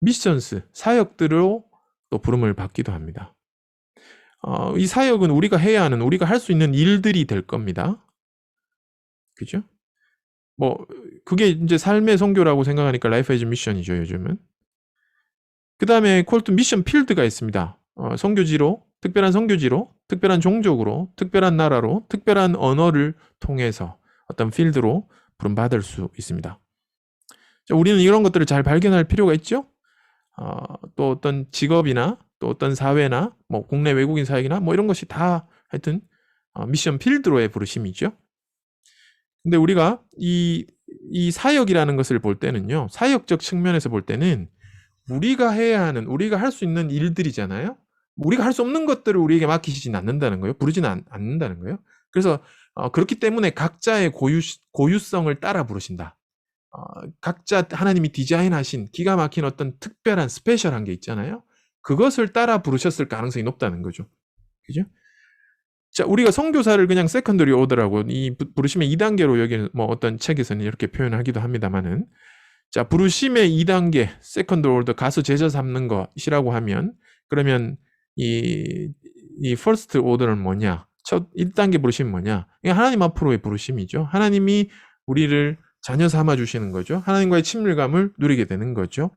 미션스, 사역들로 또 부름을 받기도 합니다. 이 사역은 우리가 해야 하는, 우리가 할 수 있는 일들이 될 겁니다. 그죠? 뭐, 그게 이제 삶의 선교라고 생각하니까 라이프 에즈 미션이죠, 요즘은. 그 다음에 콜투 미션 필드가 있습니다. 선교지로, 특별한 선교지로, 특별한 종족으로, 특별한 나라로, 특별한 언어를 통해서 어떤 필드로 부름받을 수 있습니다. 자, 우리는 이런 것들을 잘 발견할 필요가 있죠. 또 어떤 직업이나 또 어떤 사회나 뭐 국내 외국인 사역이나 뭐 이런 것이 다 하여튼 미션 필드로의 부르심이죠. 근데 우리가 이 사역이라는 것을 볼 때는요, 사역적 측면에서 볼 때는 우리가 해야 하는, 우리가 할 수 있는 일들이잖아요. 우리가 할 수 없는 것들을 우리에게 맡기시진 않는다는 거예요. 부르지는 않는다는 거예요. 그래서 그렇기 때문에 각자의 고유성을 따라 부르신다. 각자 하나님이 디자인하신 기가 막힌 어떤 특별한 스페셜한 게 있잖아요. 그것을 따라 부르셨을 가능성이 높다는 거죠. 그죠? 자, 우리가 선교사를 그냥 세컨더리 오더라고, 이 부르심의 2단계로 여기 뭐 어떤 책에서는 이렇게 표현하기도 합니다만은, 자, 부르심의 2단계, 세컨드 오더, 가수 제자 삼는 것이라고 하면, 그러면 이 퍼스트 오더는 뭐냐? 첫 1단계 부르심은 뭐냐? 이게 하나님 앞으로의 부르심이죠. 하나님이 우리를 자녀 삼아 주시는 거죠. 하나님과의 친밀감을 누리게 되는 거죠.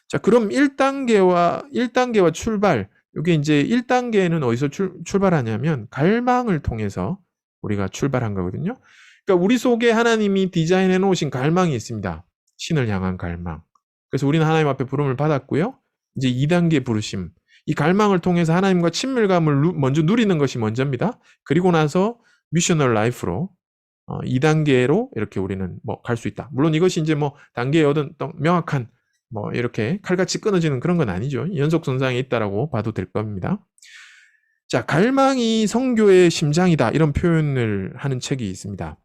자, 그럼 1단계와 출발, 이게 이제 1단계는 어디서 출발하냐면 갈망을 통해서 우리가 출발한 거거든요. 그러니까 우리 속에 하나님이 디자인해 놓으신 갈망이 있습니다. 신을 향한 갈망. 그래서 우리는 하나님 앞에 부름을 받았고요. 이제 2단계 부르심. 이 갈망을 통해서 하나님과 친밀감을 먼저 누리는 것이 먼저입니다. 그리고 나서 미셔널 라이프로 2단계로 이렇게 우리는 뭐 갈 수 있다. 물론 이것이 이제 뭐 단계의 어떤 명확한 뭐 이렇게 칼같이 끊어지는 그런 건 아니죠. 연속선상에 있다라고 봐도 될 겁니다. 자, 갈망이 선교의 심장이다, 이런 표현을 하는 책이 있습니다.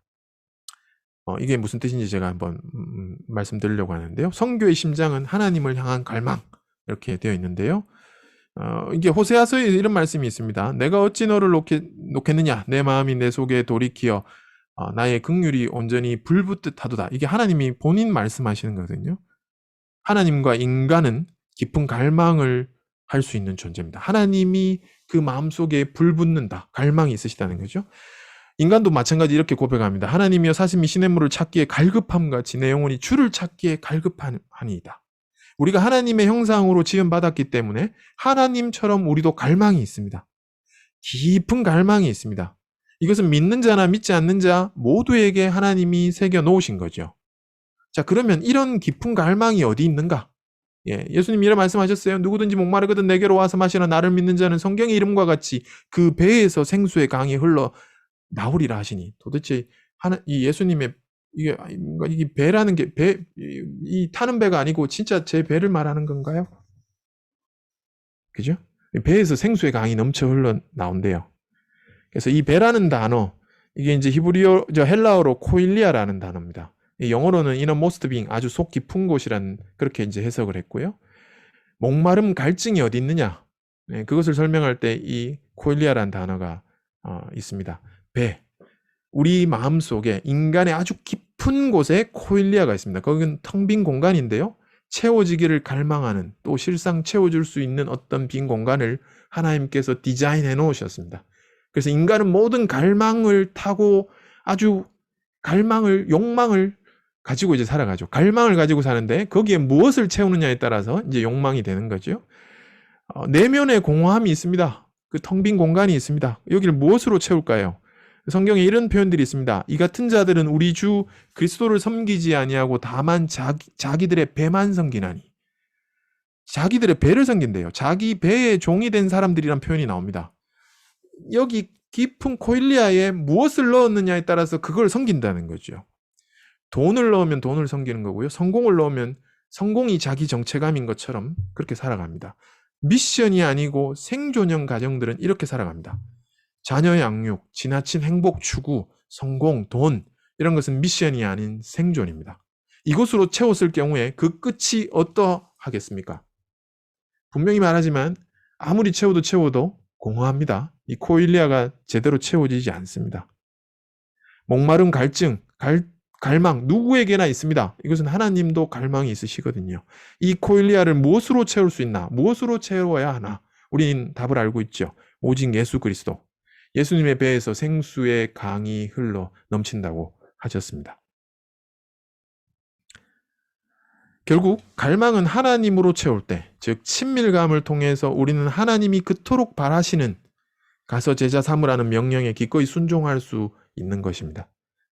이게 무슨 뜻인지 제가 한번 말씀드리려고 하는데요. 선교의 심장은 하나님을 향한 갈망, 이렇게 되어 있는데요. 이게 호세아서에 이런 말씀이 있습니다. 내가 어찌 너를 놓겠느냐, 내 마음이 내 속에 돌이키어 나의 긍휼이 온전히 불붙듯 하도다. 이게 하나님이 본인 말씀하시는 거거든요. 하나님과 인간은 깊은 갈망을 할 수 있는 존재입니다. 하나님이 그 마음속에 불붙는다, 갈망이 있으시다는 거죠. 인간도 마찬가지 이렇게 고백합니다. 하나님이여, 사슴이 시냇물을 찾기에 갈급함같이 내 영혼이 주를 찾기에 갈급하니이다. 우리가 하나님의 형상으로 지음받았기 때문에 하나님처럼 우리도 갈망이 있습니다. 깊은 갈망이 있습니다. 이것은 믿는 자나 믿지 않는 자 모두에게 하나님이 새겨 놓으신 거죠. 자, 그러면 이런 깊은 갈망이 어디 있는가? 예수님이 이런 말씀하셨어요. 누구든지 목마르거든 내게로 와서 마시라. 나를 믿는 자는 성경의 이름과 같이 그 배에서 생수의 강이 흘러 나오리라 하시니. 도대체 이 예수님의 이게 배라는 게 이 타는 배가 아니고 진짜 제 배를 말하는 건가요? 그죠? 배에서 생수의 강이 넘쳐 흘러 나온대요. 그래서 이 배라는 단어, 이게 이제 헬라어로 코일리아라는 단어입니다. 영어로는 innermost being, 아주 속 깊은 곳이란, 그렇게 이제 해석을 했고요. 목마름, 갈증이 어디 있느냐? 그것을 설명할 때 이 코일리아라는 단어가 있습니다. 배. 우리 마음 속에 인간의 아주 깊은 곳에 코일리아가 있습니다. 거기는 텅 빈 공간인데요. 채워지기를 갈망하는, 또 실상 채워줄 수 있는 어떤 빈 공간을 하나님께서 디자인해 놓으셨습니다. 그래서 인간은 모든 갈망을 타고 아주 욕망을 가지고 이제 살아가죠. 갈망을 가지고 사는데 거기에 무엇을 채우느냐에 따라서 이제 욕망이 되는 거죠. 내면의 공허함이 있습니다. 그 텅 빈 공간이 있습니다. 여기를 무엇으로 채울까요? 성경에 이런 표현들이 있습니다. 이 같은 자들은 우리 주 그리스도를 섬기지 아니하고 다만 자기들의 배만 섬기나니. 자기들의 배를 섬긴대요. 자기 배의 종이 된 사람들이란 표현이 나옵니다. 여기 깊은 코일리아에 무엇을 넣었느냐에 따라서 그걸 섬긴다는 거죠. 돈을 넣으면 돈을 섬기는 거고요. 성공을 넣으면 성공이 자기 정체감인 것처럼 그렇게 살아갑니다. 미션이 아니고 생존형 가정들은 이렇게 살아갑니다. 자녀의 양육, 지나친 행복 추구, 성공, 돈 이런 것은 미션이 아닌 생존입니다. 이것으로 채웠을 경우에 그 끝이 어떠하겠습니까? 분명히 말하지만 아무리 채워도 공허합니다. 이 코일리아가 제대로 채워지지 않습니다. 목마름, 갈증, 갈망 누구에게나 있습니다. 이것은 하나님도 갈망이 있으시거든요. 이 코일리아를 무엇으로 채울 수 있나? 무엇으로 채워야 하나? 우리는 답을 알고 있죠. 오직 예수 그리스도. 예수님의 배에서 생수의 강이 흘러 넘친다고 하셨습니다. 결국 갈망은 하나님으로 채울 때, 즉 친밀감을 통해서 우리는 하나님이 그토록 바라시는 가서 제자 삼으라는 명령에 기꺼이 순종할 수 있는 것입니다.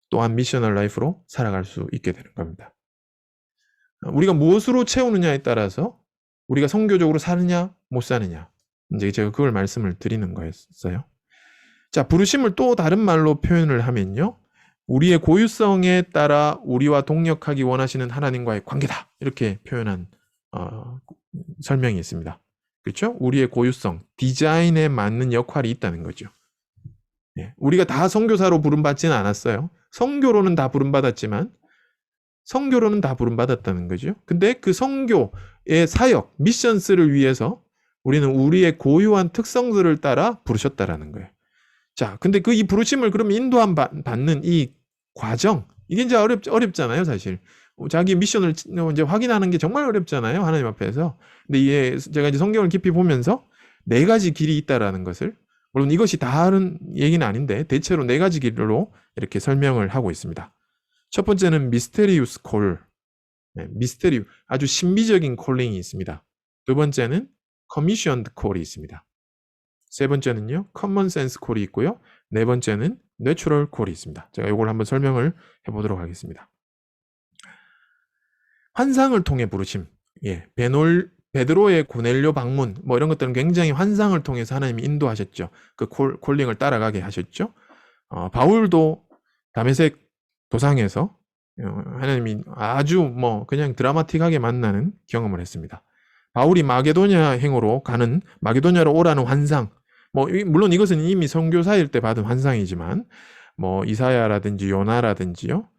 또한 미셔널 라이프로 살아갈 수 있게 되는 겁니다. 우리가 무엇으로 채우느냐에 따라서 우리가 선교적으로 사느냐 못 사느냐, 이제 제가 그걸 말씀을 드리는 거였어요. 자, 부르심을 또 다른 말로 표현을 하면요, 우리의 고유성에 따라 우리와 동역하기 원하시는 하나님과의 관계다, 이렇게 표현한 설명이 있습니다. 그렇죠? 우리의 고유성, 디자인에 맞는 역할이 있다는 거죠. 예, 우리가 다 선교사로 부름받지는 않았어요. 선교로는 다 부름받았다는 거죠. 근데 그 선교의 사역, 미션스를 위해서 우리는 우리의 고유한 특성들을 따라 부르셨다라는 거예요. 자, 근데 이 부르심을 그럼 인도함 받는 이 과정, 이게 이제 어렵잖아요, 사실. 자기 미션을 이제 확인하는 게 정말 어렵잖아요, 하나님 앞에서. 근데 이게 제가 이제 성경을 깊이 보면서 4가지 길이 있다라는 것을, 물론 이것이 다른 얘기는 아닌데 대체로 4가지 길로 이렇게 설명을 하고 있습니다. 첫 번째는 미스테리우스 콜, 아주 신비적인 콜링이 있습니다. 두 번째는 커미션드 콜이 있습니다. 세 번째는요, 커먼 센스 콜이 있고요. 네 번째는 내추럴 콜이 있습니다. 제가 이걸 한번 설명을 해보도록 하겠습니다. 환상을 통해 부르심, 베드로의 고넬료 방문, 뭐 이런 것들은 굉장히 환상을 통해서 하나님이 인도하셨죠. 그 콜링을 따라가게 하셨죠. 바울도 다메섹 도상에서 하나님이 아주 그냥 드라마틱하게 만나는 경험을 했습니다. 바울이 마게도냐 행으로 가는, 마게도냐로 오라는 환상, 물론 이것은 이미 선교사일 때 받은 환상이지만, 이사야라든지 요나라든지요,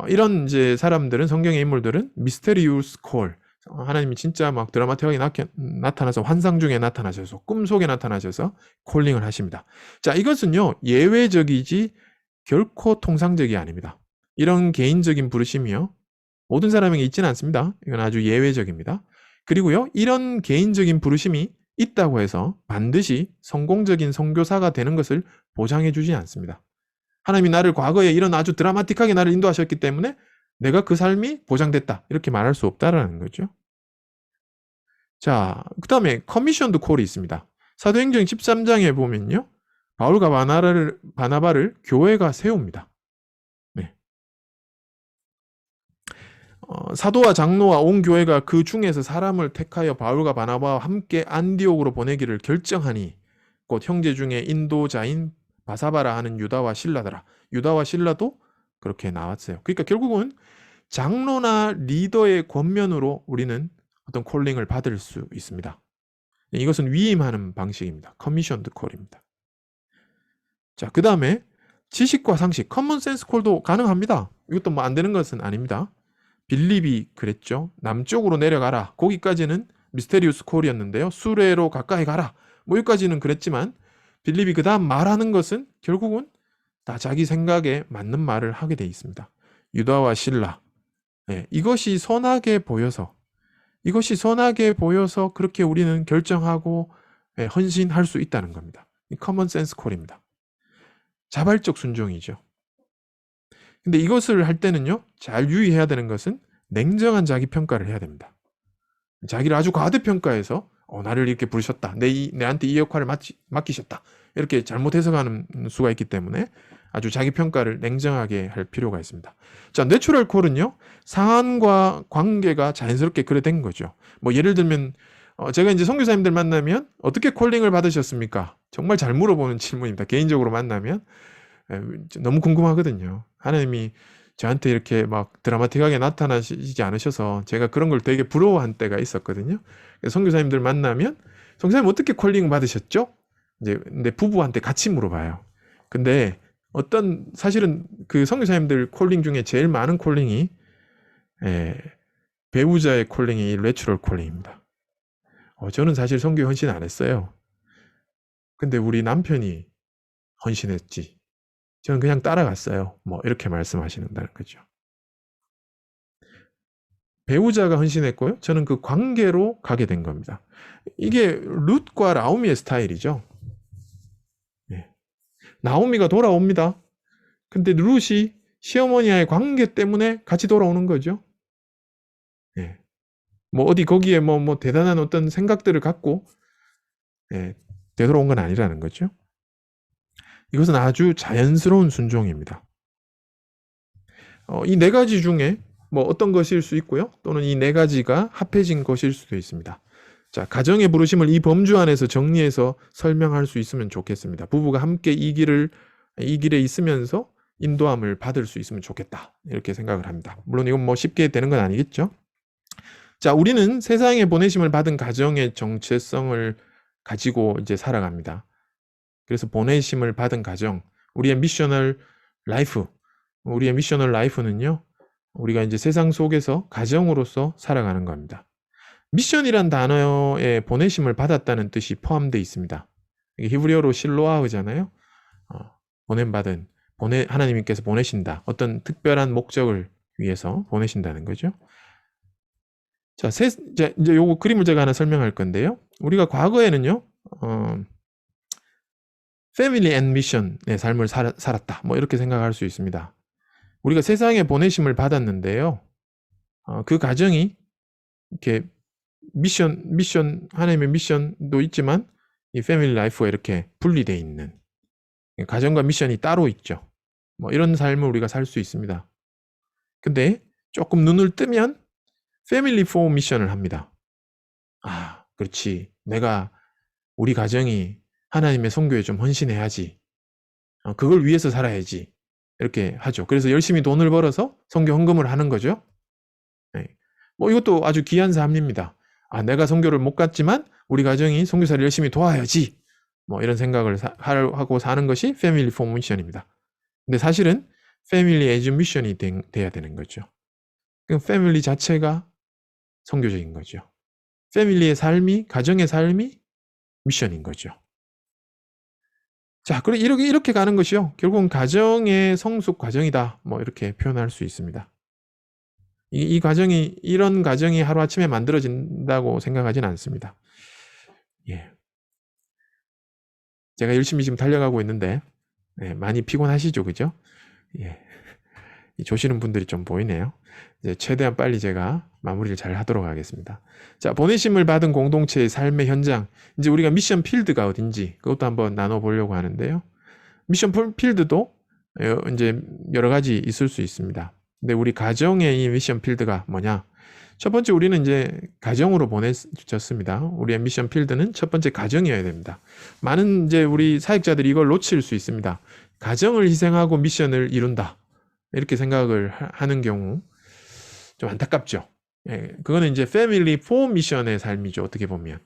이런 이제 사람들은, 성경의 인물들은 미스테리우스 콜, 하나님이 진짜 막 드라마틱하게 나타나서, 환상 중에 나타나셔서, 꿈속에 나타나셔서 콜링을 하십니다. 자, 이것은요, 예외적이지 결코 통상적이 아닙니다. 이런 개인적인 부르심이요, 모든 사람에게 있지는 않습니다. 이건 아주 예외적입니다. 그리고요, 이런 개인적인 부르심이 있다고 해서 반드시 성공적인 선교사가 되는 것을 보장해 주지 않습니다. 하나님이 나를 과거에 이런 아주 드라마틱하게 나를 인도하셨기 때문에 내가 그 삶이 보장됐다, 이렇게 말할 수 없다라는 거죠. 자, 그 다음에 커미션드 콜이 있습니다. 사도행전 13장에 보면요, 바울과 바나바를 교회가 세웁니다. 사도와 장로와 온 교회가 그 중에서 사람을 택하여 바울과 바나바와 함께 안디옥으로 보내기를 결정하니 곧 형제 중에 인도자인 바사바라 하는 유다와 실라더라. 유다와 실라도 그렇게 나왔어요. 그러니까 결국은 장로나 리더의 권면으로 우리는 어떤 콜링을 받을 수 있습니다. 이것은 위임하는 방식입니다. 커미션드 콜입니다. 자, 그 다음에 지식과 상식, 커먼 센스 콜도 가능합니다. 이것도 안 되는 것은 아닙니다. 빌립이 그랬죠. 남쪽으로 내려가라. 거기까지는 미스테리우스 콜이었는데요. 수레로 가까이 가라. 여기까지는 그랬지만, 빌립이 그 다음 말하는 것은 결국은 다 자기 생각에 맞는 말을 하게 돼 있습니다. 유다와 실라, 이것이 선하게 보여서 그렇게 우리는 결정하고 헌신할 수 있다는 겁니다. 이 커먼 센스 콜입니다. 자발적 순종이죠. 근데 이것을 할 때는요, 잘 유의해야 되는 것은 냉정한 자기 평가를 해야 됩니다. 자기를 아주 과대평가해서 나를 이렇게 부르셨다, 내한테 이 역할을 맡기셨다, 이렇게 잘못 해석하는 수가 있기 때문에 아주 자기 평가를 냉정하게 할 필요가 있습니다. 자, 내추럴 콜은요, 상황과 관계가 자연스럽게 그래 된 거죠. 뭐 예를 들면 제가 이제 선교사님들 만나면 어떻게 콜링을 받으셨습니까? 정말 잘 물어보는 질문입니다. 개인적으로 만나면 너무 궁금하거든요. 하나님이 저한테 이렇게 막 드라마틱하게 나타나시지 않으셔서 제가 그런 걸 되게 부러워한 때가 있었거든요. 선교사님들 만나면 선교사님 어떻게 콜링 받으셨죠? 이제 근데 부부한테 같이 물어봐요. 근데 사실은 그 선교사님들 콜링 중에 제일 많은 콜링이 배우자의 콜링이 내추럴 콜링입니다. 저는 사실 선교에 헌신 안 했어요. 근데 우리 남편이 헌신했지. 저는 그냥 따라갔어요. 뭐 이렇게 말씀하시는다는 거죠. 배우자가 헌신했고요. 저는 그 관계로 가게 된 겁니다. 이게 룻과 나오미의 스타일이죠. 나오미가 돌아옵니다. 근데 룻이 시어머니와의 관계 때문에 같이 돌아오는 거죠. 뭐 어디 거기에 뭐 대단한 어떤 생각들을 갖고 되돌아온 건 아니라는 거죠. 이것은 아주 자연스러운 순종입니다. 이 네 가지 중에 뭐 어떤 것일 수 있고요. 또는 이 네 가지가 합해진 것일 수도 있습니다. 자, 가정의 부르심을 이 범주 안에서 정리해서 설명할 수 있으면 좋겠습니다. 부부가 함께 이 길에 있으면서 인도함을 받을 수 있으면 좋겠다. 이렇게 생각을 합니다. 물론 이건 뭐 쉽게 되는 건 아니겠죠. 자, 우리는 세상에 보내심을 받은 가정의 정체성을 가지고 이제 살아갑니다. 그래서 보내심을 받은 가정, 우리의 미셔널 라이프는요, 우리가 이제 세상 속에서 가정으로서 살아가는 겁니다. 미션이란 단어에 보내심을 받았다는 뜻이 포함되어 있습니다. 이게 히브리어로 실로아흐잖아요. 하나님께서 보내신다. 어떤 특별한 목적을 위해서 보내신다는 거죠. 자, 이제 요거 그림을 제가 하나 설명할 건데요. 우리가 과거에는요, 패밀리 앤 미션의 삶을 살았다. 뭐 이렇게 생각할 수 있습니다. 우리가 세상에 보내심을 받았는데요. 그 가정이 이렇게 하나님의 미션도 있지만 이 패밀리 라이프가 이렇게 분리되어 있는 가정과 미션이 따로 있죠. 뭐 이런 삶을 우리가 살 수 있습니다. 근데 조금 눈을 뜨면 패밀리 포 미션을 합니다. 그렇지. 우리 가정이 하나님의 선교에 좀 헌신해야지. 그걸 위해서 살아야지. 이렇게 하죠. 그래서 열심히 돈을 벌어서 선교 헌금을 하는 거죠. 뭐 이것도 아주 귀한 삶입니다. 내가 선교를 못 갔지만 우리 가정이 선교사를 열심히 도와야지. 뭐 이런 생각을 하고 사는 것이 패밀리 포 미션입니다. 근데 사실은 패밀리 에즈 미션이 돼야 되는 거죠. 그 패밀리 자체가 선교적인 거죠. 패밀리의 삶이, 가정의 삶이 미션인 거죠. 자, 그럼 이렇게 가는 것이요. 결국은 가정의 성숙 과정이다. 뭐 이렇게 표현할 수 있습니다. 이런 가정이 하루아침에 만들어진다고 생각하지는 않습니다. 제가 열심히 지금 달려가고 있는데, 많이 피곤하시죠, 그죠? 조시는 분들이 좀 보이네요. 이제 최대한 빨리 제가 마무리를 잘 하도록 하겠습니다. 자, 보내심을 받은 공동체의 삶의 현장. 이제 우리가 미션 필드가 어딘지 그것도 한번 나눠보려고 하는데요. 미션 필드도 이제 여러 가지 있을 수 있습니다. 근데 우리 가정의 이 미션 필드가 뭐냐? 첫 번째 우리는 이제 가정으로 보내졌습니다. 우리의 미션 필드는 첫 번째 가정이어야 됩니다. 많은 이제 우리 사역자들이 이걸 놓칠 수 있습니다. 가정을 희생하고 미션을 이룬다. 이렇게 생각을 하는 경우 좀 안타깝죠. 그거는 이제 패밀리 포 미션의 삶이죠. 어떻게 보면.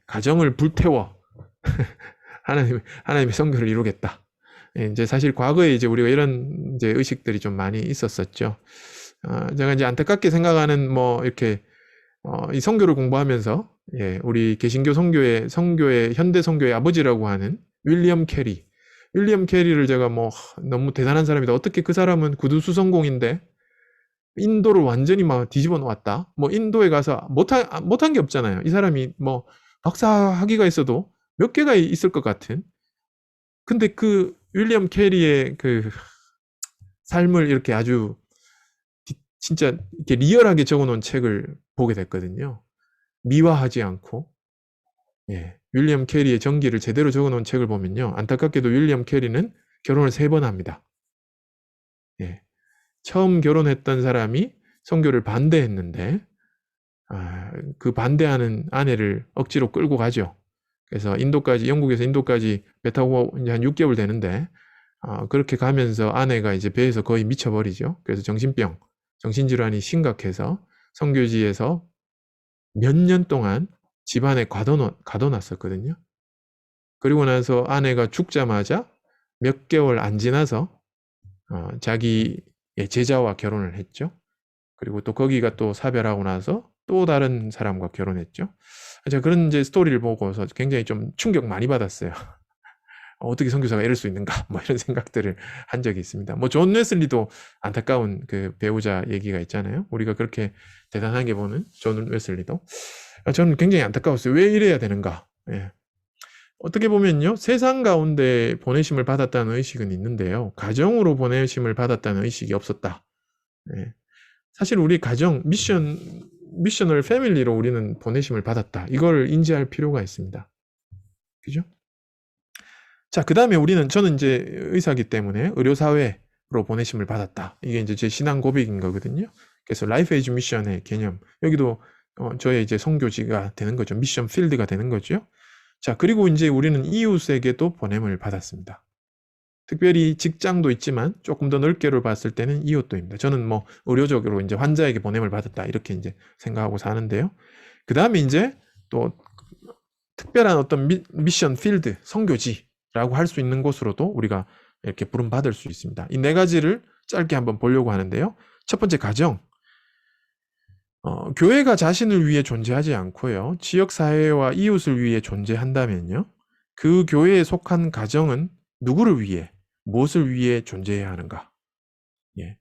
가정을 불태워 하나님의 선교를 이루겠다. 이제 사실 과거에 이제 우리가 이런 이제 의식들이 좀 많이 있었었죠. 제가 이제 안타깝게 생각하는 뭐 이렇게 이 선교를 공부하면서 우리 개신교 선교의 현대 선교의 아버지라고 하는 윌리엄 캐리를 제가 뭐 너무 대단한 사람이다. 어떻게 그 사람은 구두 수성공인데 인도를 완전히 막 뒤집어 놓았다. 뭐 인도에 가서 못한 게 없잖아요. 이 사람이 뭐 박사 학위가 있어도 몇 개가 있을 것 같은. 근데 그 윌리엄 캐리의 그 삶을 이렇게 아주 진짜 이렇게 리얼하게 적어놓은 책을 보게 됐거든요. 미화하지 않고 예, 윌리엄 캐리의 전기를 제대로 적어놓은 책을 보면요. 안타깝게도 윌리엄 캐리는 결혼을 3번 합니다. 예, 처음 결혼했던 사람이 선교를 반대했는데 그 반대하는 아내를 억지로 끌고 가죠. 그래서 영국에서 인도까지 배 타고 이제 한 6개월 되는데 그렇게 가면서 아내가 이제 배에서 거의 미쳐버리죠. 그래서 정신질환이 심각해서 선교지에서 몇 년 동안 집안에 가둬놨었거든요. 그리고 나서 아내가 죽자마자 몇 개월 안 지나서 자기 제자와 결혼을 했죠. 그리고 또 거기가 또 사별하고 나서 또 다른 사람과 결혼했죠. 제가 그런 이제 스토리를 보고서 굉장히 좀 충격 많이 받았어요. 어떻게 선교사가 이럴 수 있는가? 뭐 이런 생각들을 한 적이 있습니다. 뭐 존 웨슬리도 안타까운 그 배우자 얘기가 있잖아요. 우리가 그렇게 대단하게 보는 존 웨슬리도 저는 굉장히 안타까웠어요. 왜 이래야 되는가? 예. 어떻게 보면요, 세상 가운데 보내심을 받았다는 의식은 있는데요, 가정으로 보내심을 받았다는 의식이 없었다. 예. 사실 우리 가정, 미셔널 패밀리로 우리는 보내심을 받았다. 이걸 인지할 필요가 있습니다. 그죠? 자, 그 다음에 저는 이제 의사기 때문에 의료사회로 보내심을 받았다. 이게 이제 제 신앙 고백인 거거든요. 그래서 라이프 에이즈 미션의 개념. 여기도 저의 이제 선교지가 되는 거죠. 미션 필드가 되는 거죠. 자, 그리고 이제 우리는 이웃에게도 보냄을 받았습니다. 특별히 직장도 있지만 조금 더 넓게로 봤을 때는 이웃도입니다. 저는 뭐 의료적으로 이제 환자에게 보냄을 받았다 이렇게 이제 생각하고 사는데요. 그 다음에 이제 또 특별한 어떤 미션 필드, 선교지라고 할 수 있는 곳으로도 우리가 이렇게 부름받을 수 있습니다. 이 4가지를 짧게 한번 보려고 하는데요. 첫 번째, 가정. 교회가 자신을 위해 존재하지 않고요, 지역사회와 이웃을 위해 존재한다면요, 그 교회에 속한 가정은 누구를 위해, 무엇을 위해 존재해야 하는가? 예.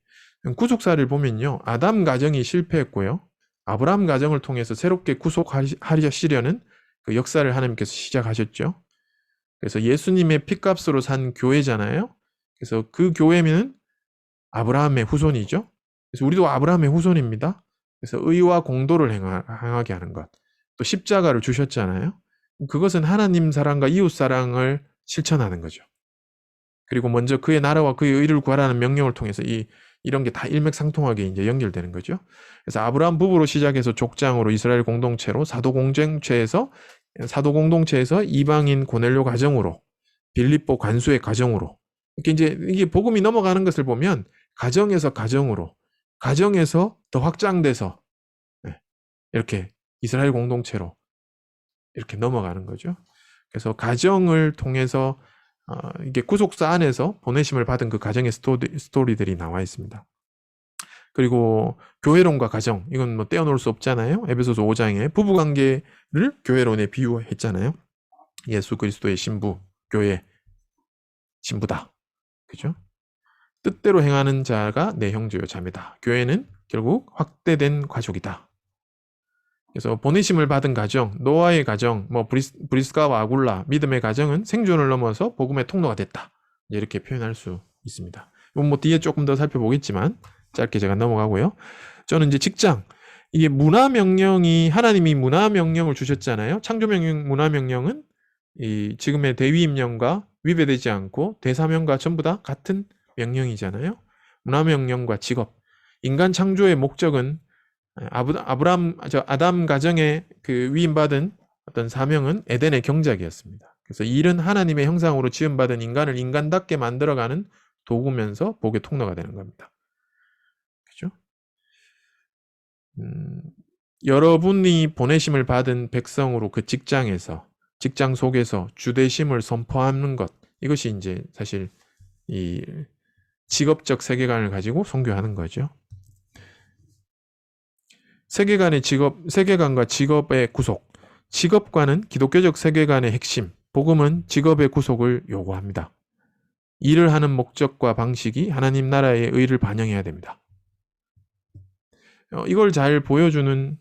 구속사를 보면요, 아담 가정이 실패했고요, 아브라함 가정을 통해서 새롭게 구속하시려는 그 역사를 하나님께서 시작하셨죠. 그래서 예수님의 피값으로 산 교회잖아요. 그래서 그 교회는 아브라함의 후손이죠. 그래서 우리도 아브라함의 후손입니다. 그래서 의와 공도를 행하게 하는 것. 또 십자가를 주셨잖아요. 그것은 하나님 사랑과 이웃 사랑을 실천하는 거죠. 그리고 먼저 그의 나라와 그의 의를 구하라는 명령을 통해서 이런 게 다 일맥상통하게 이제 연결되는 거죠. 그래서 아브라함 부부로 시작해서 족장으로 이스라엘 공동체로 사도 공동체에서 이방인 고넬료 가정으로, 빌립보 관수의 가정으로, 이렇게 이제 이게 복음이 넘어가는 것을 보면 가정에서 가정으로, 가정에서 더 확장돼서 이렇게 이스라엘 공동체로 이렇게 넘어가는 거죠. 그래서 가정을 통해서 이게 구속사 안에서 보내심을 받은 그 가정의 스토리들이 나와 있습니다. 그리고 교회론과 가정, 이건 뭐 떼어놓을 수 없잖아요. 에베소서 5장에 부부관계를 교회론에 비유했잖아요. 예수 그리스도의 신부, 교회 신부다. 그죠? 뜻대로 행하는 자가 내 형제요 자매다. 교회는 결국 확대된 가족이다. 그래서 보내심을 받은 가정, 노아의 가정, 뭐 브리스가와 아굴라, 믿음의 가정은 생존을 넘어서 복음의 통로가 됐다. 이렇게 표현할 수 있습니다. 뭐 뒤에 조금 더 살펴보겠지만 짧게 제가 넘어가고요. 저는 이제 직장, 이게 하나님이 문화명령을 주셨잖아요. 창조명령, 문화명령은 이 지금의 대위임령과 위배되지 않고 대사명과 전부 다 같은 명령이잖아요. 문화명령과 직업, 인간 창조의 목적은 아담 가정에 그 위임받은 어떤 사명은 에덴의 경작이었습니다. 그래서 일은 하나님의 형상으로 지음받은 인간을 인간답게 만들어가는 도구면서 복의 통로가 되는 겁니다. 그죠? 여러분이 보내심을 받은 백성으로 그 직장 속에서 주대심을 선포하는 것, 이것이 이제 사실 이 직업적 세계관을 가지고 선교하는 거죠. 세계관과 직업의 구속. 직업과는 기독교적 세계관의 핵심, 복음은 직업의 구속을 요구합니다. 일을 하는 목적과 방식이 하나님 나라의 의를 반영해야 됩니다. 이걸 잘 보여주는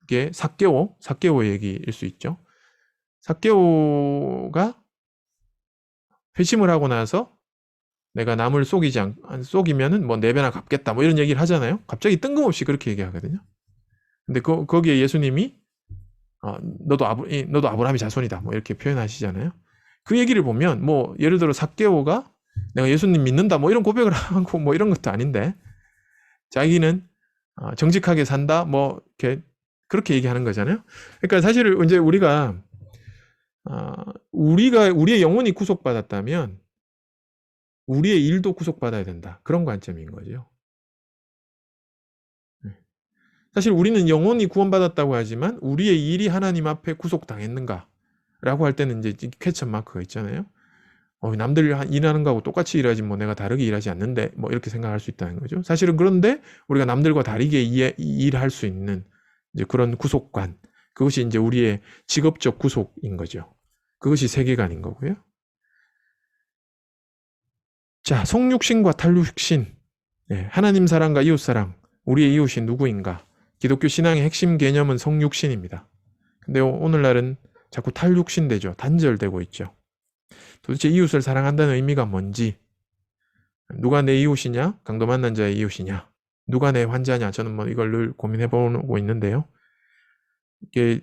게 삭개오의 얘기일 수 있죠. 삭개오가 회심을 하고 나서 내가 남을 속이면은 뭐 4배나 갚겠다 뭐 이런 얘기를 하잖아요. 갑자기 뜬금없이 그렇게 얘기하거든요. 근데 거기에 예수님이 너도 아브라함의 자손이다. 뭐 이렇게 표현하시잖아요. 그 얘기를 보면 뭐 예를 들어 삭개오가 내가 예수님 믿는다 뭐 이런 고백을 하고 뭐 이런 것도 아닌데 자기는 정직하게 산다 뭐 이렇게 그렇게 얘기하는 거잖아요. 그러니까 사실 이제 우리가 우리의 영혼이 구속받았다면 우리의 일도 구속받아야 된다. 그런 관점인 거죠. 사실 우리는 영혼이 구원받았다고 하지만 우리의 일이 하나님 앞에 구속당했는가? 라고 할 때는 이제 퀘스천 마크가 있잖아요. 남들 일하는 거하고 똑같이 일하지 뭐 내가 다르게 일하지 않는데 뭐 이렇게 생각할 수 있다는 거죠. 사실은 그런데 우리가 남들과 다르게 일할 수 있는 이제 그런 구속관, 그것이 이제 우리의 직업적 구속인 거죠. 그것이 세계관인 거고요. 자, 성육신과 탈육신, 하나님 사랑과 이웃 사랑, 우리의 이웃이 누구인가? 기독교 신앙의 핵심 개념은 성육신입니다. 근데 오늘날은 자꾸 탈육신되죠. 단절되고 있죠. 도대체 이웃을 사랑한다는 의미가 뭔지, 누가 내 이웃이냐? 강도 만난 자의 이웃이냐? 누가 내 환자냐? 저는 뭐 이걸 늘 고민해보고 있는데요. 이게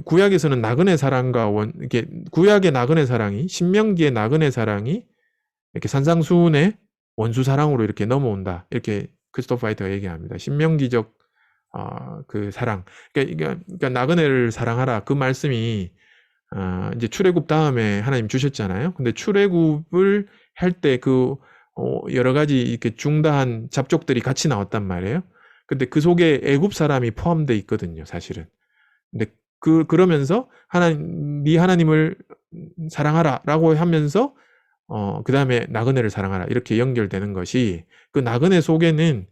구약에서는 나그네 사랑과 이게 구약의 나그네 사랑이, 신명기의 나그네 사랑이 이렇게 산상수훈의 원수 사랑으로 이렇게 넘어온다. 이렇게 크리스토퍼 화이트가 얘기합니다. 신명기적 그 사랑. 그러니까 나그네를 사랑하라. 그 말씀이 이제 출애굽 다음에 하나님 주셨잖아요. 근데 출애굽을 할 때 그 여러 가지 이렇게 중다한 잡족들이 같이 나왔단 말이에요. 근데 그 속에 애굽 사람이 포함되어 있거든요, 사실은. 근데 그러면서 네 하나님을 사랑하라라고 하면서 그 다음에 나그네를 사랑하라 이렇게 연결되는 것이 그 나그네 속에는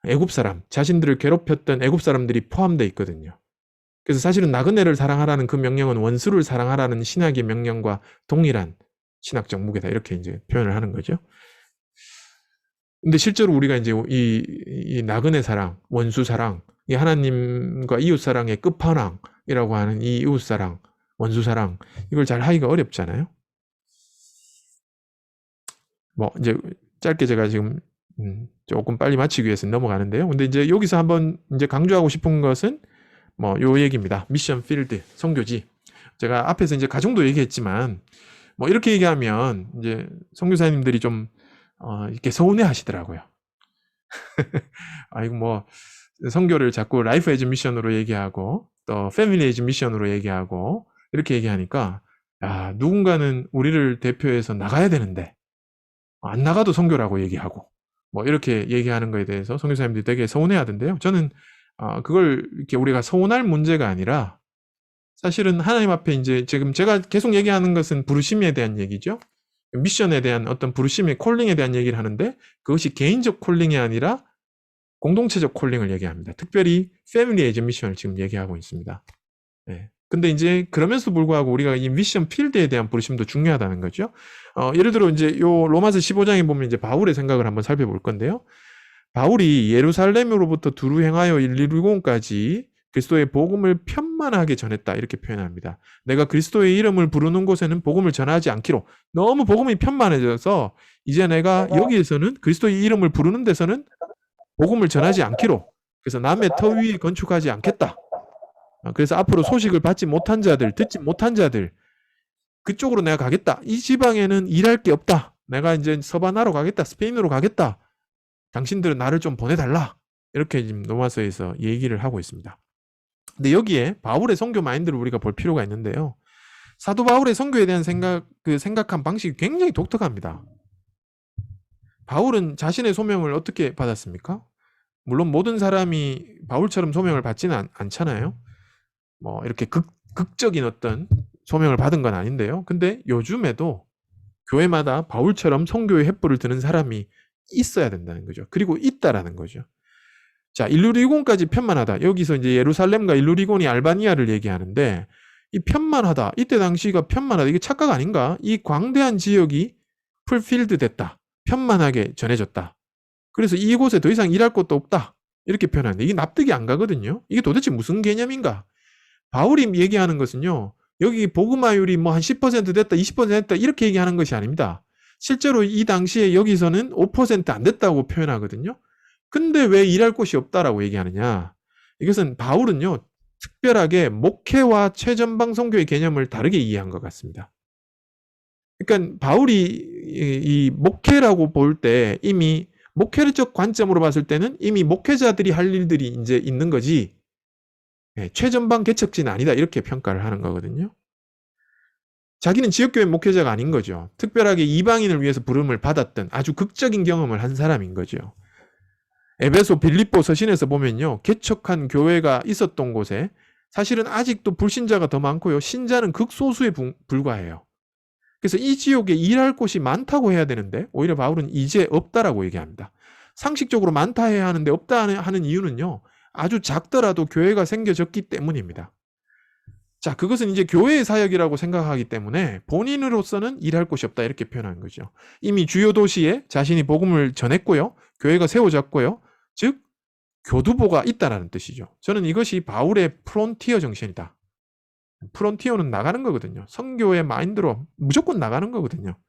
애굽 사람, 자신들을 괴롭혔던 애굽 사람들이 포함되어 있거든요. 그래서 사실은 나그네를 사랑하라는 그 명령은 원수를 사랑하라는 신학의 명령과 동일한 신학적 무게다 이렇게 이제 표현을 하는 거죠. 근데 실제로 우리가 이제 이 나그네 사랑, 원수 사랑, 이 하나님과 이웃 사랑의 끝판왕이라고 하는 이 이웃 사랑, 원수 사랑 이걸 잘 하기가 어렵잖아요. 뭐 이제 짧게 제가 지금 조금 빨리 마치기 위해서 넘어가는데요. 근데 이제 여기서 한번 이제 강조하고 싶은 것은 뭐 요 얘기입니다. 미션 필드, 선교지. 제가 앞에서 이제 가정도 얘기했지만 뭐 이렇게 얘기하면 이제 선교사님들이 좀 이렇게 서운해 하시더라고요. 아이고 뭐 선교를 자꾸 라이프 에즈 미션으로 얘기하고 또 패밀리 에즈 미션으로 얘기하고 이렇게 얘기하니까 누군가는 우리를 대표해서 나가야 되는데 안 나가도 선교라고 얘기하고 뭐 이렇게 얘기하는 거에 대해서 선교사님들이 되게 서운해 하던데요. 저는 그걸 이렇게 우리가 서운할 문제가 아니라 사실은 하나님 앞에 이제 지금 제가 계속 얘기하는 것은 부르심에 대한 얘기죠. 미션에 대한 어떤 부르심의 콜링에 대한 얘기를 하는데 그것이 개인적 콜링이 아니라 공동체적 콜링을 얘기합니다. 특별히 패밀리 에이즈 미션을 지금 얘기하고 있습니다. 근데 이제 그러면서 불구하고 우리가 이 미션 필드에 대한 부르심도 중요하다는 거죠. 예를 들어 이제 요 로마서 15장에 보면 이제 바울의 생각을 한번 살펴볼 건데요. 바울이 예루살렘으로부터 두루 행하여 일리루곤까지 그리스도의 복음을 편만하게 전했다 이렇게 표현합니다. 내가 그리스도의 이름을 부르는 곳에는 복음을 전하지 않기로 너무 복음이 편만해져서 이제 내가 여기에서는 그리스도의 이름을 부르는 데서는 복음을 전하지 않기로 그래서 남의 터 위에 건축하지 않겠다. 그래서 앞으로 소식을 받지 못한 자들, 듣지 못한 자들 그쪽으로 내가 가겠다. 이 지방에는 일할 게 없다. 내가 이제 서바나로 가겠다. 스페인으로 가겠다. 당신들은 나를 좀 보내달라. 이렇게 지금 로마서에서 얘기를 하고 있습니다. 근데 여기에 바울의 선교 마인드를 우리가 볼 필요가 있는데요. 사도 바울의 선교에 대한 생각한 방식이 굉장히 독특합니다. 바울은 자신의 소명을 어떻게 받았습니까? 물론 모든 사람이 바울처럼 소명을 받지는 않잖아요. 뭐 이렇게 극적인 어떤 소명을 받은 건 아닌데요. 근데 요즘에도 교회마다 바울처럼 선교의 횃불을 드는 사람이 있어야 된다는 거죠. 그리고 있다라는 거죠. 자, 일루리곤까지 편만하다. 여기서 이제 예루살렘과 일루리곤이 알바니아를 얘기하는데 이 편만하다. 이때 당시가 편만하다. 이게 착각 아닌가? 이 광대한 지역이 풀필드 됐다. 편만하게 전해졌다. 그래서 이곳에 더 이상 일할 것도 없다. 이렇게 표현하는데 이게 납득이 안 가거든요. 이게 도대체 무슨 개념인가? 바울이 얘기하는 것은요. 여기 복음화율이 뭐 한 10% 됐다, 20% 됐다 이렇게 얘기하는 것이 아닙니다. 실제로 이 당시에 여기서는 5%안 됐다고 표현하거든요. 근데 왜 일할 곳이 없다라고 얘기하느냐? 이것은 바울은요. 특별하게 목회와 최전방 선교의 개념을 다르게 이해한 것 같습니다. 그러니까 바울이 이 목회라고 볼 때 이미 목회적 관점으로 봤을 때는 이미 목회자들이 할 일들이 이제 있는 거지, 최전방 개척지는 아니다 이렇게 평가를 하는 거거든요. 자기는 지역교회 목회자가 아닌 거죠. 특별하게 이방인을 위해서 부름을 받았던 아주 극적인 경험을 한 사람인 거죠. 에베소, 빌립보 서신에서 보면요, 개척한 교회가 있었던 곳에 사실은 아직도 불신자가 더 많고요, 신자는 극소수에 불과해요. 그래서 이 지역에 일할 곳이 많다고 해야 되는데 오히려 바울은 이제 없다라고 얘기합니다. 상식적으로 많다 해야 하는데 없다 하는 이유는요, 아주 작더라도 교회가 생겨졌기 때문입니다. 자, 그것은 이제 교회의 사역이라고 생각하기 때문에 본인으로서는 일할 곳이 없다 이렇게 표현한 거죠. 이미 주요 도시에 자신이 복음을 전했고요, 교회가 세워졌고요, 즉 교두보가 있다라는 뜻이죠. 저는 이것이 바울의 프론티어 정신이다. 프론티어는 나가는 거거든요. 선교의 마인드로 무조건 나가는 거거든요.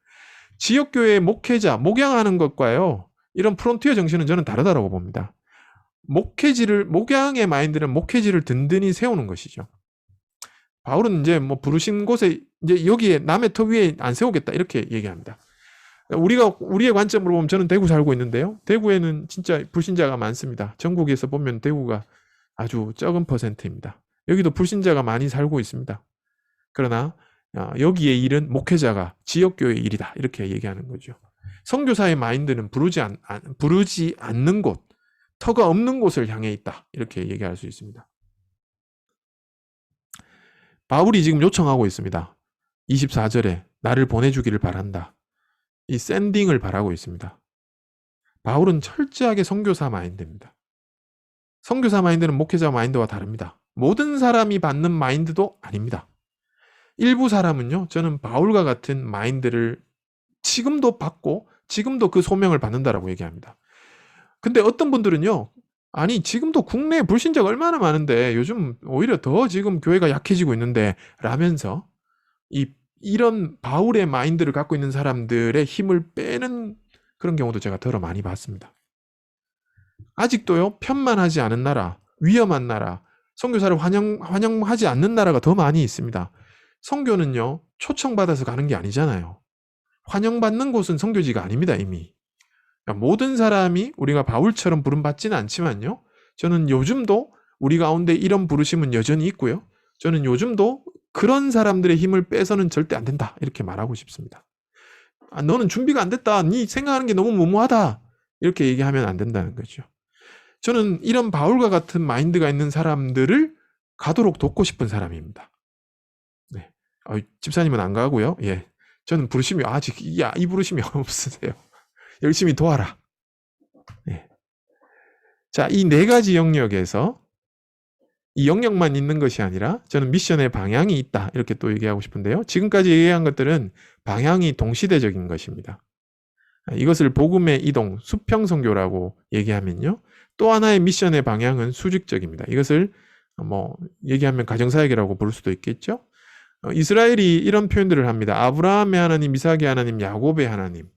지역교회의 목회자, 목양하는 것과요, 이런 프론티어 정신은 저는 다르다고 봅니다. 목양의 마인드는 목회지를 든든히 세우는 것이죠. 바울은 이제 뭐 부르신 곳에 이제 여기에 남의 터 위에 안 세우겠다 이렇게 얘기합니다. 우리의 관점으로 보면 저는 대구 살고 있는데요, 대구에는 진짜 불신자가 많습니다. 전국에서 보면 대구가 아주 적은 퍼센트입니다. 여기도 불신자가 많이 살고 있습니다. 그러나 여기의 일은 목회자가 지역교회의 일이다 이렇게 얘기하는 거죠. 선교사의 마인드는 부르지 않는 곳, 터가 없는 곳을 향해 있다 이렇게 얘기할 수 있습니다. 바울이 지금 요청하고 있습니다. 24절에 나를 보내주기를 바란다. 이 샌딩을 바라고 있습니다. 바울은 철저하게 선교사 마인드입니다. 선교사 마인드는 목회자 마인드와 다릅니다. 모든 사람이 받는 마인드도 아닙니다. 일부 사람은요, 저는 바울과 같은 마인드를 지금도 받고 지금도 그 소명을 받는다라고 얘기합니다. 근데 어떤 분들은요, 아니 지금도 국내에 불신자가 얼마나 많은데 요즘 오히려 더 지금 교회가 약해지고 있는데 라면서 이런 바울의 마인드를 갖고 있는 사람들의 힘을 빼는 그런 경우도 제가 더러 많이 봤습니다. 아직도요, 편만하지 않은 나라, 위험한 나라, 선교사를 환영하지 않는 나라가 더 많이 있습니다. 선교는요, 초청받아서 가는 게 아니잖아요. 환영받는 곳은 선교지가 아닙니다, 이미. 그러니까 모든 사람이 우리가 바울처럼 부름받지는 않지만요, 저는 요즘도 우리 가운데 이런 부르심은 여전히 있고요, 저는 요즘도 그런 사람들의 힘을 빼서는 절대 안 된다 이렇게 말하고 싶습니다. 너는 준비가 안 됐다, 네 생각하는 게 너무 무모하다 이렇게 얘기하면 안 된다는 거죠. 저는 이런 바울과 같은 마인드가 있는 사람들을 가도록 돕고 싶은 사람입니다. 네. 집사님은 안 가고요. 예. 저는 부르심이 아직 이 부르심이 없으세요. 열심히 도와라. 네. 자, 이 네 가지 영역에서 이 영역만 있는 것이 아니라 저는 미션의 방향이 있다 이렇게 또 얘기하고 싶은데요. 지금까지 얘기한 것들은 방향이 동시대적인 것입니다. 이것을 복음의 이동, 수평선교라고 얘기하면요, 또 하나의 미션의 방향은 수직적입니다. 이것을 뭐 얘기하면 가정사역이라고 부를 수도 있겠죠. 이스라엘이 이런 표현들을 합니다. 아브라함의 하나님, 이삭의 하나님, 야곱의 하나님,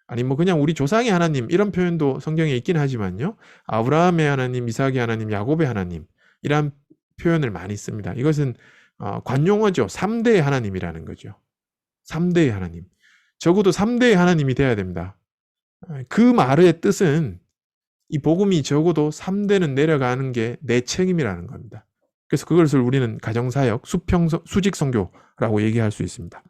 아니 뭐 그냥 우리 조상의 하나님 이런 표현도 성경에 있긴 하지만요, 아브라함의 하나님, 이삭의 하나님, 야곱의 하나님 이런 표현을 많이 씁니다. 이것은 관용어죠. 3대의 하나님이라는 거죠. 3대의 하나님. 적어도 3대의 하나님이 돼야 됩니다. 그 말의 뜻은 이 복음이 적어도 3대는 내려가는 게 내 책임이라는 겁니다. 그래서 그것을 우리는 가정사역, 수직선교라고 얘기할 수 있습니다.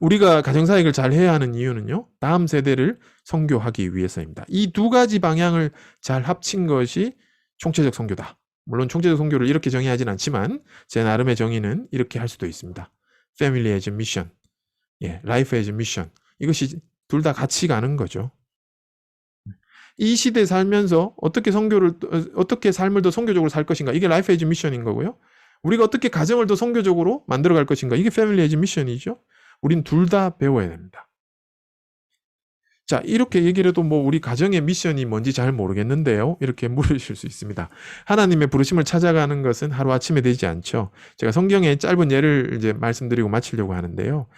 우리가 가정사역을 잘 해야 하는 이유는요, 다음 세대를 선교하기 위해서입니다. 이 두 가지 방향을 잘 합친 것이 총체적 선교다. 물론 총체적 선교를 이렇게 정의하진 않지만 제 나름의 정의는 이렇게 할 수도 있습니다. Family as mission, Life as mission. 이것이 둘 다 같이 가는 거죠. 이 시대에 살면서 어떻게 삶을 더 선교적으로 살 것인가, 이게 Life as mission인 거고요. 우리가 어떻게 가정을 더 선교적으로 만들어갈 것인가, 이게 Family as mission이죠. 우린 둘 다 배워야 됩니다. 자, 이렇게 얘기를 해도 뭐 우리 가정의 미션이 뭔지 잘 모르겠는데요, 이렇게 물으실 수 있습니다. 하나님의 부르심을 찾아가는 것은 하루아침에 되지 않죠. 제가 성경의 짧은 예를 이제 말씀드리고 마치려고 하는데요.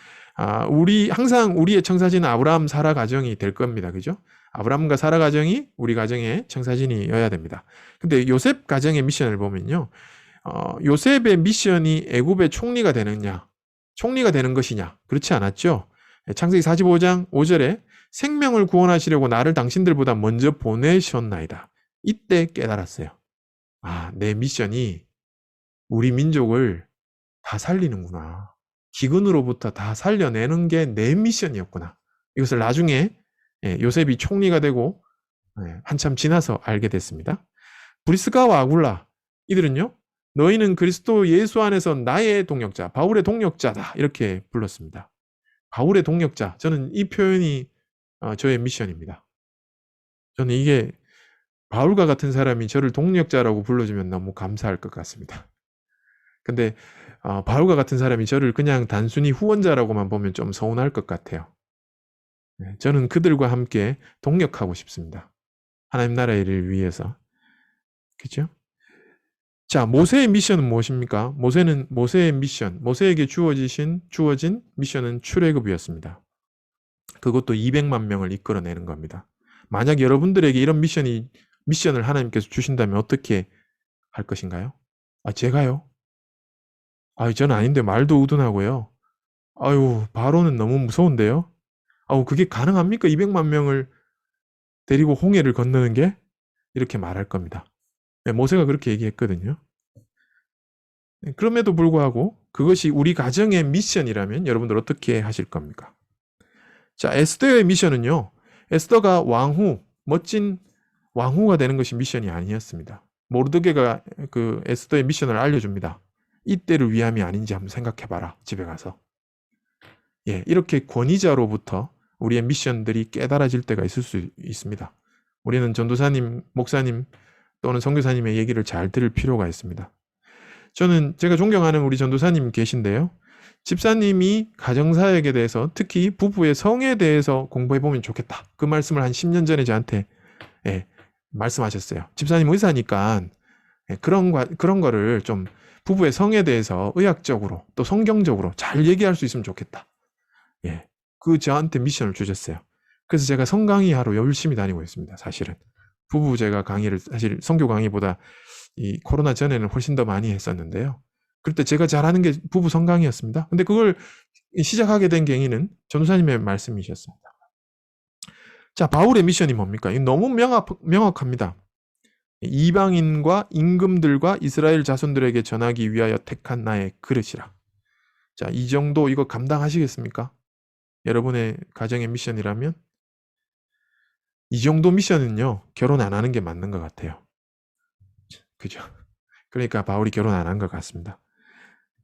항상 우리의 청사진은 아브라함 사라 가정이 될 겁니다. 그죠? 아브라함과 사라 가정이 우리 가정의 청사진이어야 됩니다. 근데 요셉 가정의 미션을 보면요, 요셉의 미션이 애굽의 총리가 되는 것이냐? 그렇지 않았죠. 창세기 45장 5절에 생명을 구원하시려고 나를 당신들보다 먼저 보내셨나이다. 이때 깨달았어요. 아, 내 미션이 우리 민족을 다 살리는구나. 기근으로부터 다 살려내는 게 내 미션이었구나. 이것을 나중에 요셉이 총리가 되고 한참 지나서 알게 됐습니다. 브리스가와 아굴라 이들은요. 너희는 그리스도 예수 안에서 나의 동역자, 바울의 동역자다. 이렇게 불렀습니다. 바울의 동역자. 저는 이 표현이 저의 미션입니다. 저는 이게 바울과 같은 사람이 저를 동역자라고 불러주면 너무 감사할 것 같습니다. 근데 바울과 같은 사람이 저를 그냥 단순히 후원자라고만 보면 좀 서운할 것 같아요. 저는 그들과 함께 동역하고 싶습니다. 하나님 나라의 일을 위해서. 그죠? 자, 모세의 미션은 무엇입니까? 모세의 미션, 모세에게 주어진 미션은 출애굽이었습니다. 그것도 200만 명을 이끌어내는 겁니다. 만약 여러분들에게 이런 미션을 하나님께서 주신다면 어떻게 할 것인가요? 제가요? 저는 아닌데 말도 우둔하고요. 바로는 너무 무서운데요? 그게 가능합니까? 200만 명을 데리고 홍해를 건너는 게? 이렇게 말할 겁니다. 모세가 그렇게 얘기했거든요. 그럼에도 불구하고 그것이 우리 가정의 미션이라면 여러분들 어떻게 하실 겁니까? 자, 에스더의 미션은요. 에스더가 멋진 왕후가 되는 것이 미션이 아니었습니다. 모르드게가 그 에스더의 미션을 알려줍니다. 이때를 위함이 아닌지 한번 생각해봐라. 집에 가서. 이렇게 권위자로부터 우리의 미션들이 깨달아질 때가 있을 수 있습니다. 우리는 전도사님, 목사님 또는 선교사님의 얘기를 잘 들을 필요가 있습니다. 제가 존경하는 우리 전도사님 계신데요. 집사님이 가정사역에 대해서 특히 부부의 성에 대해서 공부해보면 좋겠다. 그 말씀을 한 10년 전에 저한테 말씀하셨어요. 집사님 의사니까 그런 거를 좀 부부의 성에 대해서 의학적으로 또 성경적으로 잘 얘기할 수 있으면 좋겠다. 저한테 미션을 주셨어요. 그래서 제가 성강의하러 열심히 다니고 있습니다. 사실은. 제가 강의를 사실 성교 강의보다 이 코로나 전에는 훨씬 더 많이 했었는데요. 그때 제가 잘하는 게 부부 성강이었습니다. 근데 그걸 시작하게 된 계기는 전도사님의 말씀이셨습니다. 자, 바울의 미션이 뭡니까? 이거 너무 명확합니다. 이방인과 임금들과 이스라엘 자손들에게 전하기 위하여 택한 나의 그릇이라. 자, 이 정도 이거 감당하시겠습니까? 여러분의 가정의 미션이라면? 이 정도 미션은요, 결혼 안 하는 게 맞는 것 같아요. 그죠? 그러니까 바울이 결혼 안 한 것 같습니다.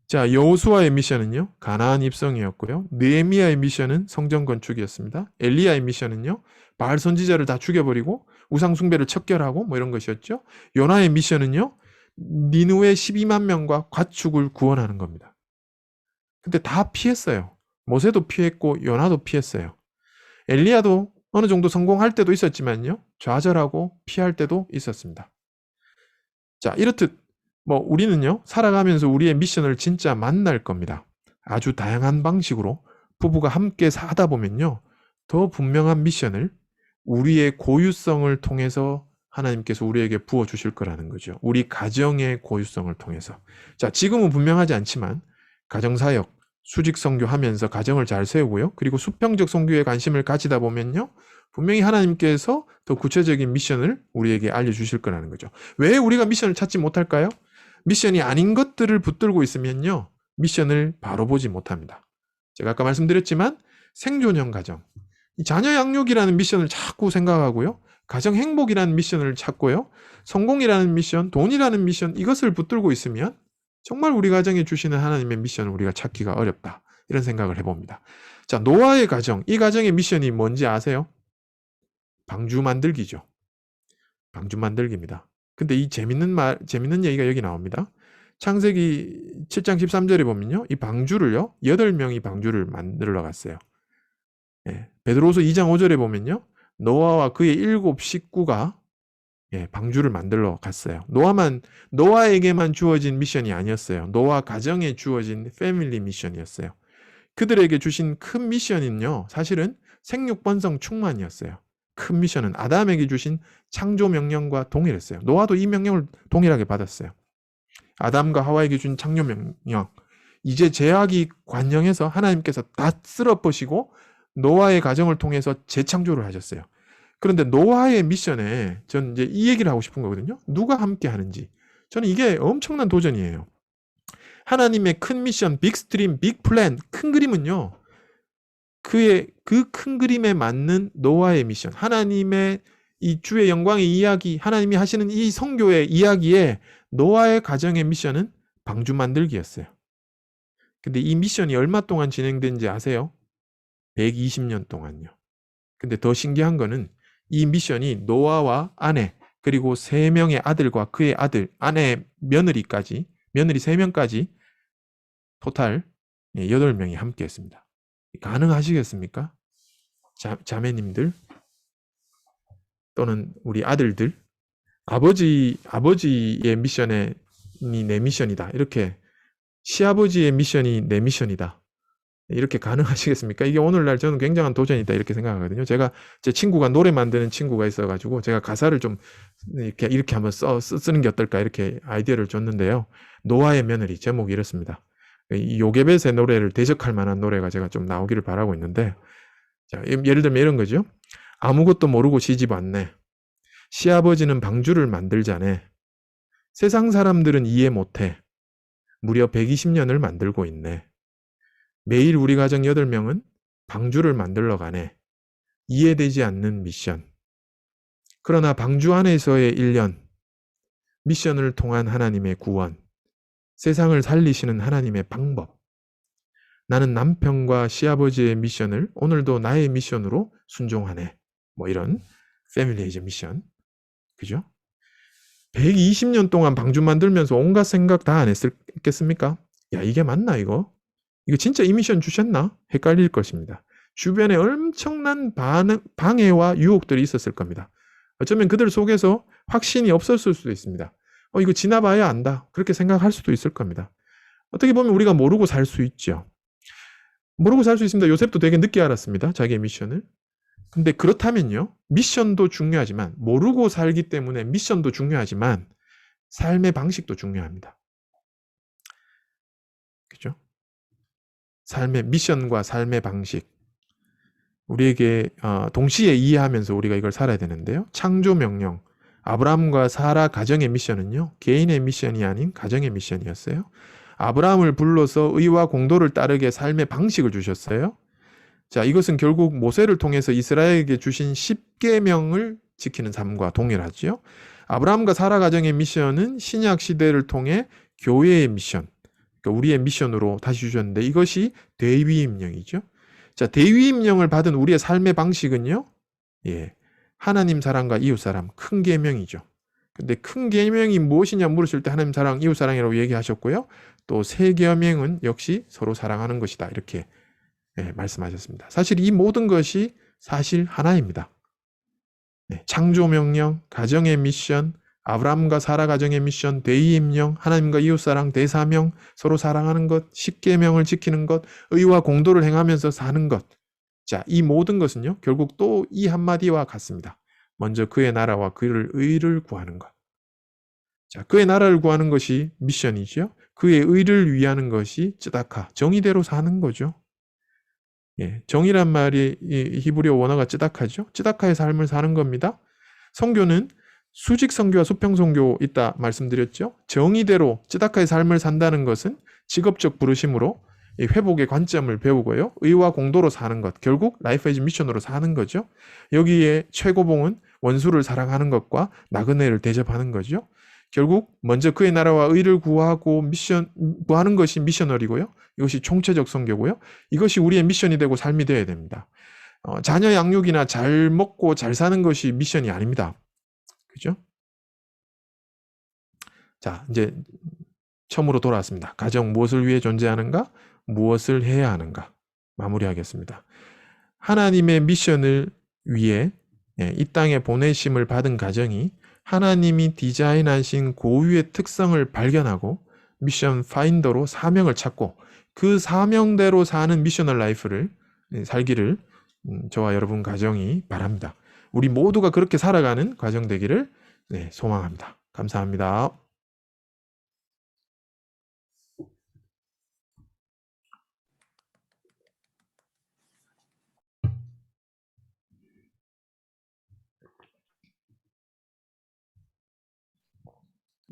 자, 여호수아의 미션은요, 가나안 입성이었고요. 느헤미야의 미션은 성전 건축이었습니다. 엘리야의 미션은요, 바알 선지자를 다 죽여버리고 우상 숭배를 척결하고 이런 것이었죠. 요나의 미션은요, 니느웨 12만 명과 가축을 구원하는 겁니다. 근데 다 피했어요. 모세도 피했고 요나도 피했어요. 엘리야도 어느 정도 성공할 때도 있었지만요, 좌절하고 피할 때도 있었습니다. 자, 이렇듯 우리는요, 살아가면서 우리의 미션을 진짜 만날 겁니다. 아주 다양한 방식으로 부부가 함께 사다 보면요, 더 분명한 미션을 우리의 고유성을 통해서 하나님께서 우리에게 부어주실 거라는 거죠. 우리 가정의 고유성을 통해서. 자, 지금은 분명하지 않지만 가정사역, 수직선교하면서 가정을 잘 세우고요. 그리고 수평적 선교에 관심을 가지다 보면요, 분명히 하나님께서 더 구체적인 미션을 우리에게 알려주실 거라는 거죠. 왜 우리가 미션을 찾지 못할까요? 미션이 아닌 것들을 붙들고 있으면요, 미션을 바로 보지 못합니다. 제가 아까 말씀드렸지만 생존형 가정, 자녀 양육이라는 미션을 자꾸 생각하고요, 가정 행복이라는 미션을 찾고요, 성공이라는 미션, 돈이라는 미션, 이것을 붙들고 있으면 정말 우리 가정에 주시는 하나님의 미션을 우리가 찾기가 어렵다. 이런 생각을 해봅니다. 자, 노아의 가정, 이 가정의 미션이 뭔지 아세요? 방주 만들기죠. 방주 만들기입니다. 근데 이 재밌는 얘기가 여기 나옵니다. 창세기 7장 13절에 보면요, 이 방주를요, 8명이 방주를 만들러 갔어요. 베드로후서 2장 5절에 보면요, 노아와 그의 7 식구가 방주를 만들러 갔어요. 노아에게만 주어진 미션이 아니었어요. 노아 가정에 주어진 패밀리 미션이었어요. 그들에게 주신 큰 미션은요, 사실은 생육번성 충만이었어요. 큰 미션은 아담에게 주신 창조 명령과 동일했어요. 노아도 이 명령을 동일하게 받았어요. 아담과 하와에게 준 창조 명령, 이제 죄악이 관영해서 하나님께서 다 쓸어버리시고 노아의 가정을 통해서 재창조를 하셨어요. 그런데 노아의 미션에 전 이제 이 얘기를 하고 싶은 거거든요. 누가 함께 하는지. 저는 이게 엄청난 도전이에요. 하나님의 큰 미션, 빅 스트림, 빅 플랜, 큰 그림은요. 그 큰 그림에 맞는 노아의 미션, 하나님의 이 주의 영광의 이야기, 하나님이 하시는 이 성교의 이야기에 노아의 가정의 미션은 방주 만들기였어요. 근데 이 미션이 얼마 동안 진행된지 아세요? 120년 동안요. 근데 더 신기한 거는 이 미션이 노아와 아내, 그리고 3명의 아들과 그의 아들, 아내의 며느리까지, 며느리 3명까지 토탈 8명이 함께 했습니다. 가능하시겠습니까? 자매님들 또는 우리 아들들, 아버지의 미션이 내 미션이다. 이렇게 시아버지의 미션이 내 미션이다. 이렇게 가능하시겠습니까? 이게 오늘날 저는 굉장한 도전이다 이렇게 생각하거든요. 제가 제 친구가 노래 만드는 친구가 있어가지고 제가 가사를 좀 이렇게 한번 쓰는 게 어떨까 이렇게 아이디어를 줬는데요. 노아의 며느리 제목이 이렇습니다. 이 요게벳의 노래를 대적할 만한 노래가 제가 좀 나오기를 바라고 있는데, 자, 예를 들면 이런 거죠. 아무것도 모르고 시집 왔네. 시아버지는 방주를 만들자네. 세상 사람들은 이해 못해. 무려 120년을 만들고 있네. 매일 우리 가정 8명은 방주를 만들러 가네. 이해되지 않는 미션. 그러나 방주 안에서의 1년, 미션을 통한 하나님의 구원, 세상을 살리시는 하나님의 방법. 나는 남편과 시아버지의 미션을 오늘도 나의 미션으로 순종하네. 뭐 이런 패밀리이즈 미션. 그죠? 120년 동안 방주 만들면서 온갖 생각 다 안 했겠습니까? 야, 이게 맞나 이거? 이거 진짜 이 미션 주셨나? 헷갈릴 것입니다. 주변에 엄청난 방해와 유혹들이 있었을 겁니다. 어쩌면 그들 속에서 확신이 없었을 수도 있습니다. 이거 지나봐야 안다. 그렇게 생각할 수도 있을 겁니다. 어떻게 보면 우리가 모르고 살 수 있죠. 모르고 살 수 있습니다. 요셉도 되게 늦게 알았습니다. 자기의 미션을. 근데 그렇다면요. 미션도 중요하지만, 모르고 살기 때문에 미션도 중요하지만 삶의 방식도 중요합니다. 그죠? 삶의 미션과 삶의 방식. 우리에게 동시에 이해하면서 우리가 이걸 살아야 되는데요. 창조 명령. 아브라함과 사라 가정의 미션은요. 개인의 미션이 아닌 가정의 미션이었어요. 아브라함을 불러서 의와 공도를 따르게 삶의 방식을 주셨어요. 자, 이것은 결국 모세를 통해서 이스라엘에게 주신 10계명을 지키는 삶과 동일하지요. 아브라함과 사라 가정의 미션은 신약 시대를 통해 교회의 미션, 그러니까 우리의 미션으로 다시 주셨는데, 이것이 대위임령이죠. 자, 대위임령을 받은 우리의 삶의 방식은요. 하나님 사랑과 이웃 사랑, 큰 계명이죠. 근데 큰 계명이 무엇이냐 물으실 때 하나님 사랑, 이웃 사랑이라고 얘기하셨고요. 또 세 계명은 역시 서로 사랑하는 것이다. 이렇게 말씀하셨습니다. 사실 이 모든 것이 사실 하나입니다. 창조 명령, 가정의 미션, 아브라함과 사라 가정의 미션, 대위임령, 하나님과 이웃사랑, 대사명, 서로 사랑하는 것, 10계명을 지키는 것, 의와 공도를 행하면서 사는 것. 자, 이 모든 것은요, 결국 또 이 한마디와 같습니다. 먼저 그의 나라와 그를 의를 구하는 것. 자, 그의 나라를 구하는 것이 미션이죠. 그의 의를 위하는 것이 쯔다카, 정의대로 사는 거죠. 정의란 말이 히브리어 원어가 쯔다카죠. 쯔다카의 삶을 사는 겁니다. 선교는 수직 선교와 수평 선교 있다 말씀드렸죠. 정의대로 쯔다카의 삶을 산다는 것은 직업적 부르심으로 회복의 관점을 배우고요. 의와 공도로 사는 것, 결국 라이프 에즈 미션으로 사는 거죠. 여기에 최고봉은 원수를 사랑하는 것과 나그네를 대접하는 거죠. 결국 먼저 그의 나라와 의를 구하고 구하는 것이 미셔널이고요. 이것이 총체적 선교고요. 이것이 우리의 미션이 되고 삶이 되어야 됩니다. 자녀 양육이나 잘 먹고 잘 사는 것이 미션이 아닙니다. 그죠? 자, 이제 처음으로 돌아왔습니다. 가정 무엇을 위해 존재하는가? 무엇을 해야 하는가? 마무리하겠습니다. 하나님의 미션을 위해 이 땅에 보내심을 받은 가정이 하나님이 디자인하신 고유의 특성을 발견하고 미션 파인더로 사명을 찾고 그 사명대로 사는 미셔널 라이프를 살기를 저와 여러분 가정이 바랍니다. 우리 모두가 그렇게 살아가는 가정 되기를 소망합니다. 감사합니다.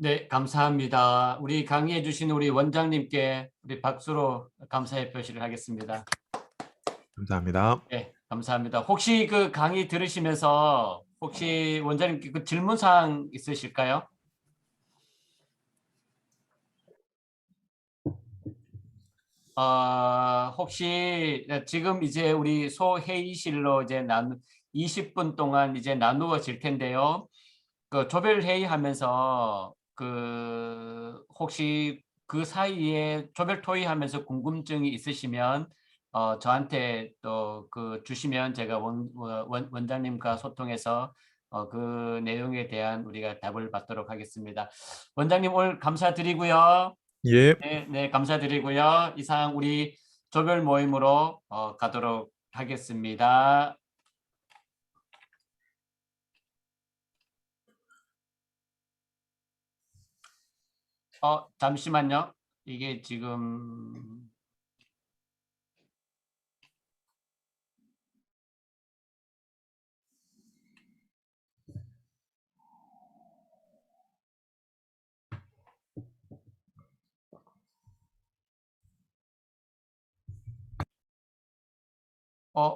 네, 감사합니다. 우리 강의해 주신 우리 원장님께 우리 박수로 감사의 표시를 하겠습니다. 감사합니다. 네, 감사합니다. 혹시 그 강의 들으시면서 혹시 원장님께 그 질문 사항 있으실까요? 혹시 지금 이제 우리 소회의실로 이제 20분 동안 이제 나누어질 텐데요. 그 조별 회의하면서 그 혹시 그 사이에 조별 토의하면서 궁금증이 있으시면 저한테 또 그 주시면 제가 원장님과 소통해서 그 내용에 대한 우리가 답을 받도록 하겠습니다. 원장님 오늘 감사드리고요. 예. 네, 네, 감사드리고요. 이상 우리 조별 모임으로 가도록 하겠습니다. 잠시만요. 이게 지금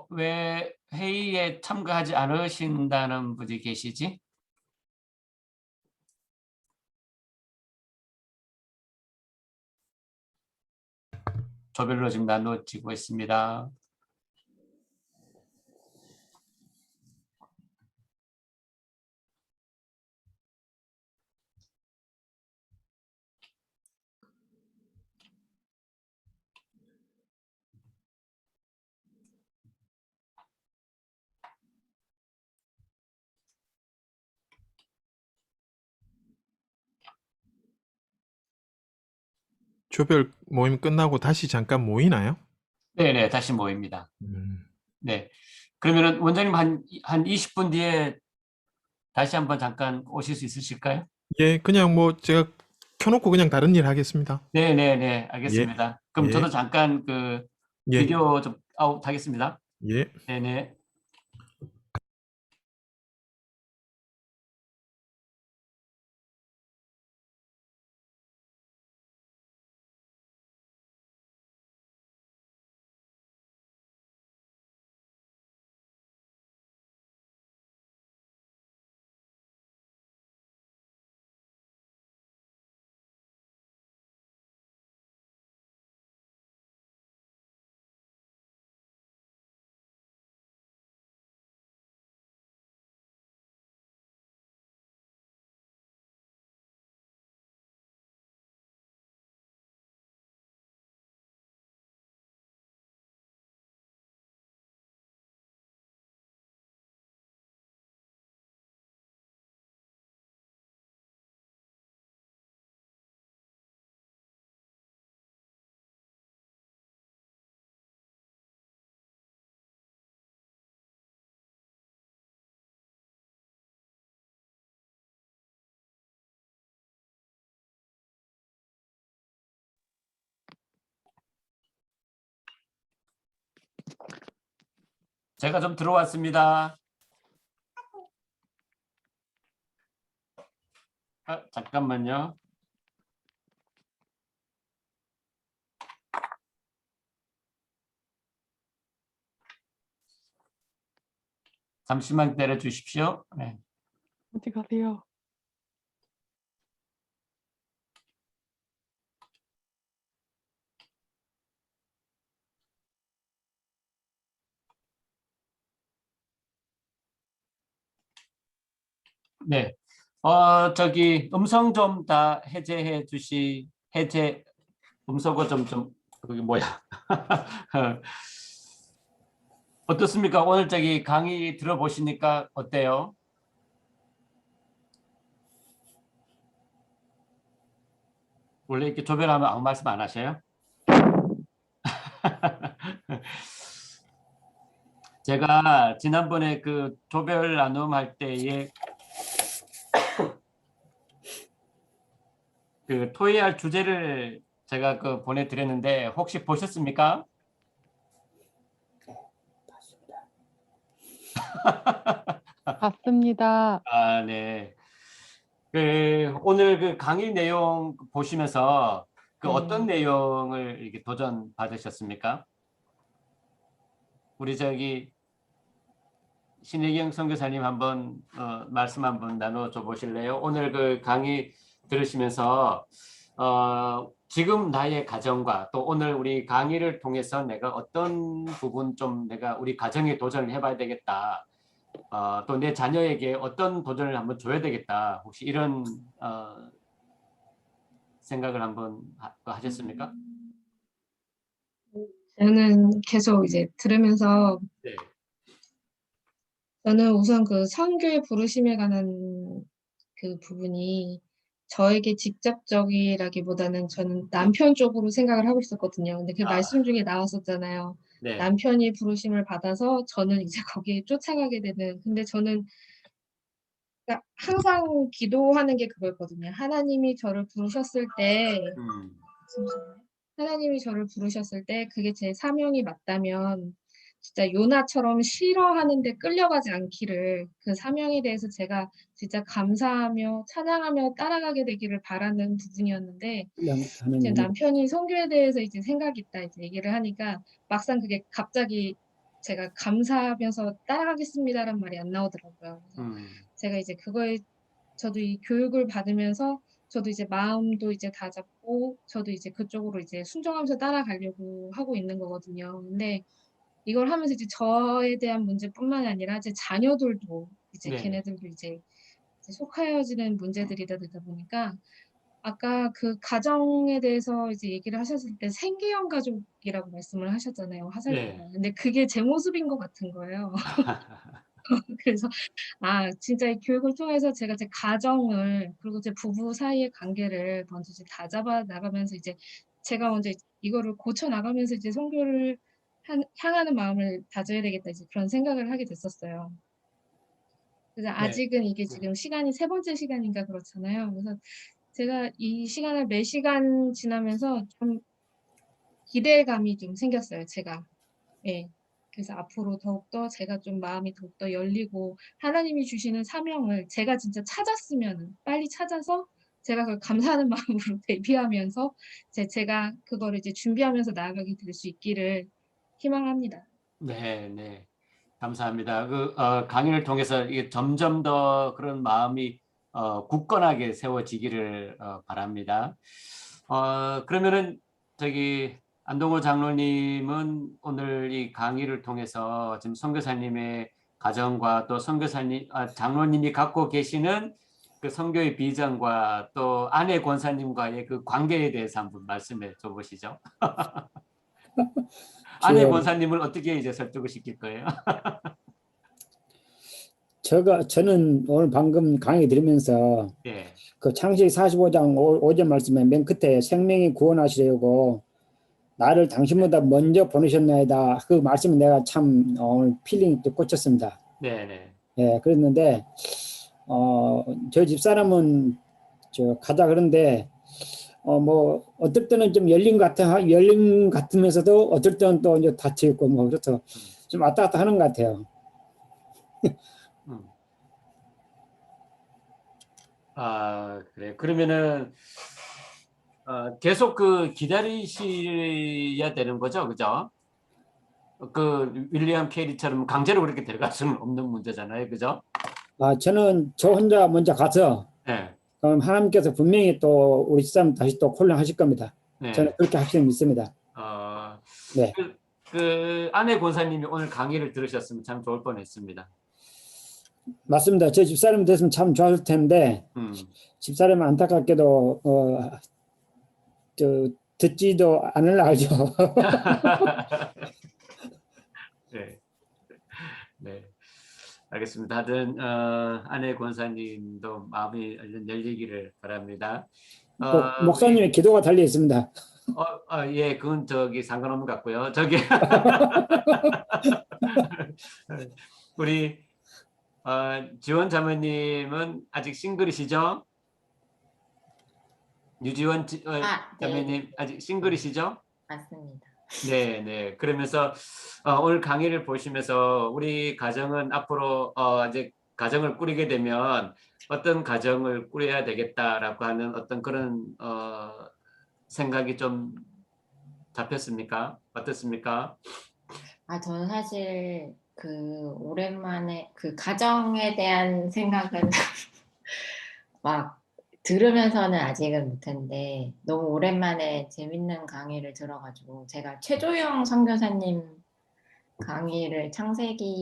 왜 회의에 참가하지 않으신다는 분이 계시지? 조별로 지금 나누어지고 있습니다. 조별 모임 끝나고 다시 잠깐 모이나요? 네네, 다시 모입니다. 음. 네. 그러면은 원장님 한 20분 뒤에 다시 한번 잠깐 오실 수 있으실까요? 예, 그냥 뭐 제가 켜놓고 그냥 다른 일 하겠습니다. 네네네, 예, 알겠습니다. 그럼 예, 저도 잠깐 그 예, 비디오 좀 아웃하겠습니다. 예. 네네. 제가 좀 들어왔습니다. 잠깐만요. 잠시만 기다려 주십시오. 네. 어디 가세요? 네. 저기 음성 좀 다 해제 음소거 그게 뭐야? 어떻습니까? 오늘 저기 강의 들어보시니까 어때요? 원래 이렇게 조별하면 아무 말씀 안 하셔요? 제가 지난번에 그 조별 나눔 할 때에 그 토의할 주제를 제가 그 보내드렸는데 혹시 보셨습니까? 봤습니다. 네. 오늘 그 강의 내용 보시면서 그 어떤 네. 내용을 이렇게 도전 받으셨습니까? 우리 저기 신혜경 선교사님 한번 말씀 한번 나눠줘 보실래요? 오늘 그 강의 들으시면서 지금 나의 가정과 또 오늘 우리 강의를 통해서 내가 어떤 부분 좀 내가 우리 가정에 도전을 해봐야 되겠다. 또 내 자녀에게 어떤 도전을 한번 줘야 되겠다. 혹시 이런 생각을 한번 하셨습니까? 저는 계속 이제 들으면서 네. 저는 우선 그 선교의 부르심에 관한 그 부분이 저에게 직접적이라기보다는 저는 남편 쪽으로 생각을 하고 있었거든요. 근데 그 아. 말씀 중에 나왔었잖아요. 네. 남편이 부르심을 받아서 저는 이제 거기에 쫓아가게 되는. 근데 저는 그러니까 항상 기도하는 게 그거였거든요. 하나님이 저를 부르셨을 때 잠시만요. 하나님이 저를 부르셨을 때 그게 제 사명이 맞다면 진짜 요나처럼 싫어하는 데 끌려가지 않기를, 그 사명에 대해서 제가 진짜 감사하며 찬양하며 따라가게 되기를 바라는 부분이었는데, 지금 남편이 선교에 대해서 이제 생각이 있다 이제 얘기를 하니까 막상 그게 갑자기 제가 감사하면서 따라가겠습니다라는 말이 안 나오더라고요. 그래서 제가 이제 그거에 저도 이 교육을 받으면서 저도 이제 마음도 이제 다잡고 저도 이제 그쪽으로 이제 순종하면서 따라가려고 하고 있는 거거든요. 근데 이걸 하면서 이제 저에 대한 문제뿐만이 아니라 제 자녀들도 이제 네. 걔네들도 이제 속하여지는 문제들이다 보니까 아까 그 가정에 대해서 이제 얘기를 하셨을 때 생계형 가족이라고 말씀을 하셨잖아요, 화살표가. 네. 근데 그게 제 모습인 것 같은 거예요. 그래서 진짜 이 교육을 통해서 제가 제 가정을 그리고 제 부부 사이의 관계를 먼저 이제 다잡아 나가면서 이제 제가 먼저 이거를 고쳐 나가면서 이제 선교를 향하는 마음을 다져야 되겠다 이제 그런 생각을 하게 됐었어요. 그래서 네. 아직은 이게 지금 시간이 3번째 시간인가 그렇잖아요. 그래서 제가 이 시간을 매 시간 지나면서 좀 기대감이 좀 생겼어요, 제가. 예. 그래서 앞으로 더욱더 제가 좀 마음이 더욱더 열리고 하나님이 주시는 사명을 제가 진짜 찾았으면은 빨리 찾아서 제가 그걸 감사하는 마음으로 대비하면서 제가 그거를 이제 준비하면서 나아가게 될 수 있기를 희망합니다. 네, 네. 감사합니다. 강의를 통해서 이게 점점 더 그런 마음이 굳건하게 세워지기를 바랍니다. 그러면은 저기 안동호 장로님은 오늘 이 강의를 통해서 지금 선교사님의 가정과 또 장로님이 갖고 계시는 그 선교의 비전과 또 아내 권사님과의 그 관계에 대해서 한번 말씀해 줘 보시죠. 아내 권사님을 어떻게 이제 설득을 시킬 거예요? 저는 오늘 방금 강의 들으면서 예. 그 창세기 45장 5절 말씀에 맨 끝에 생명이 구원하시려고 나를 당신보다 먼저 보내셨나이다. 그 말씀에 내가 참 오늘 필링이 또 꽂혔습니다. 네네. 예, 그랬는데 저 집사람은 가자 그런데 뭐 어떨 때는 좀 열린 같으면서도 어떨 때는 또 이제 닫혀 있고 뭐 그렇죠. 좀 왔다 갔다 하는 것 같아요. 그래. 그러면은 계속 그 기다리셔야 되는 거죠, 그죠? 그 윌리엄 캐리처럼 강제로 그렇게 들어갈 수는 없는 문제잖아요, 그죠? 저는 저 혼자 먼저 가서 네. 그럼 하나님께서 분명히 또 우리 집사람 다시 또 콜링하실 겁니다. 네. 저는 그렇게 확실히 믿습니다. 네. 그 아내 권사님이 오늘 강의를 들으셨으면 참 좋을 뻔했습니다. 맞습니다. 제 집사람 됐으면 참 좋았을 텐데 집사람은 안타깝게도 듣지도 않을 알죠. 네. 네. 알겠습니다. 하여튼 아내 권사님도 마음이 열리기를 바랍니다. 목사님의 기도가 달려 있습니다. 예, 그건 저기 상관없는 것 같고요. 저기 우리 지원 자매님은 아직 싱글이시죠? 유지원 자매님 아직 싱글이시죠? 맞습니다. 네, 네. 그러면서 오늘 강의를 보시면서 우리 가정은 앞으로 이제 가정을 꾸리게 되면 어떤 가정을 꾸려야 되겠다라고 하는 어떤 그런 생각이 좀 잡혔습니까? 어떻습니까? 저는 사실 그 오랜만에 그 가정에 대한 생각은 막 들으면서는 아직은 못했는데 너무 오랜만에 재밌는 강의를 들어가지고 제가 최조영 선교사님 강의를 창세기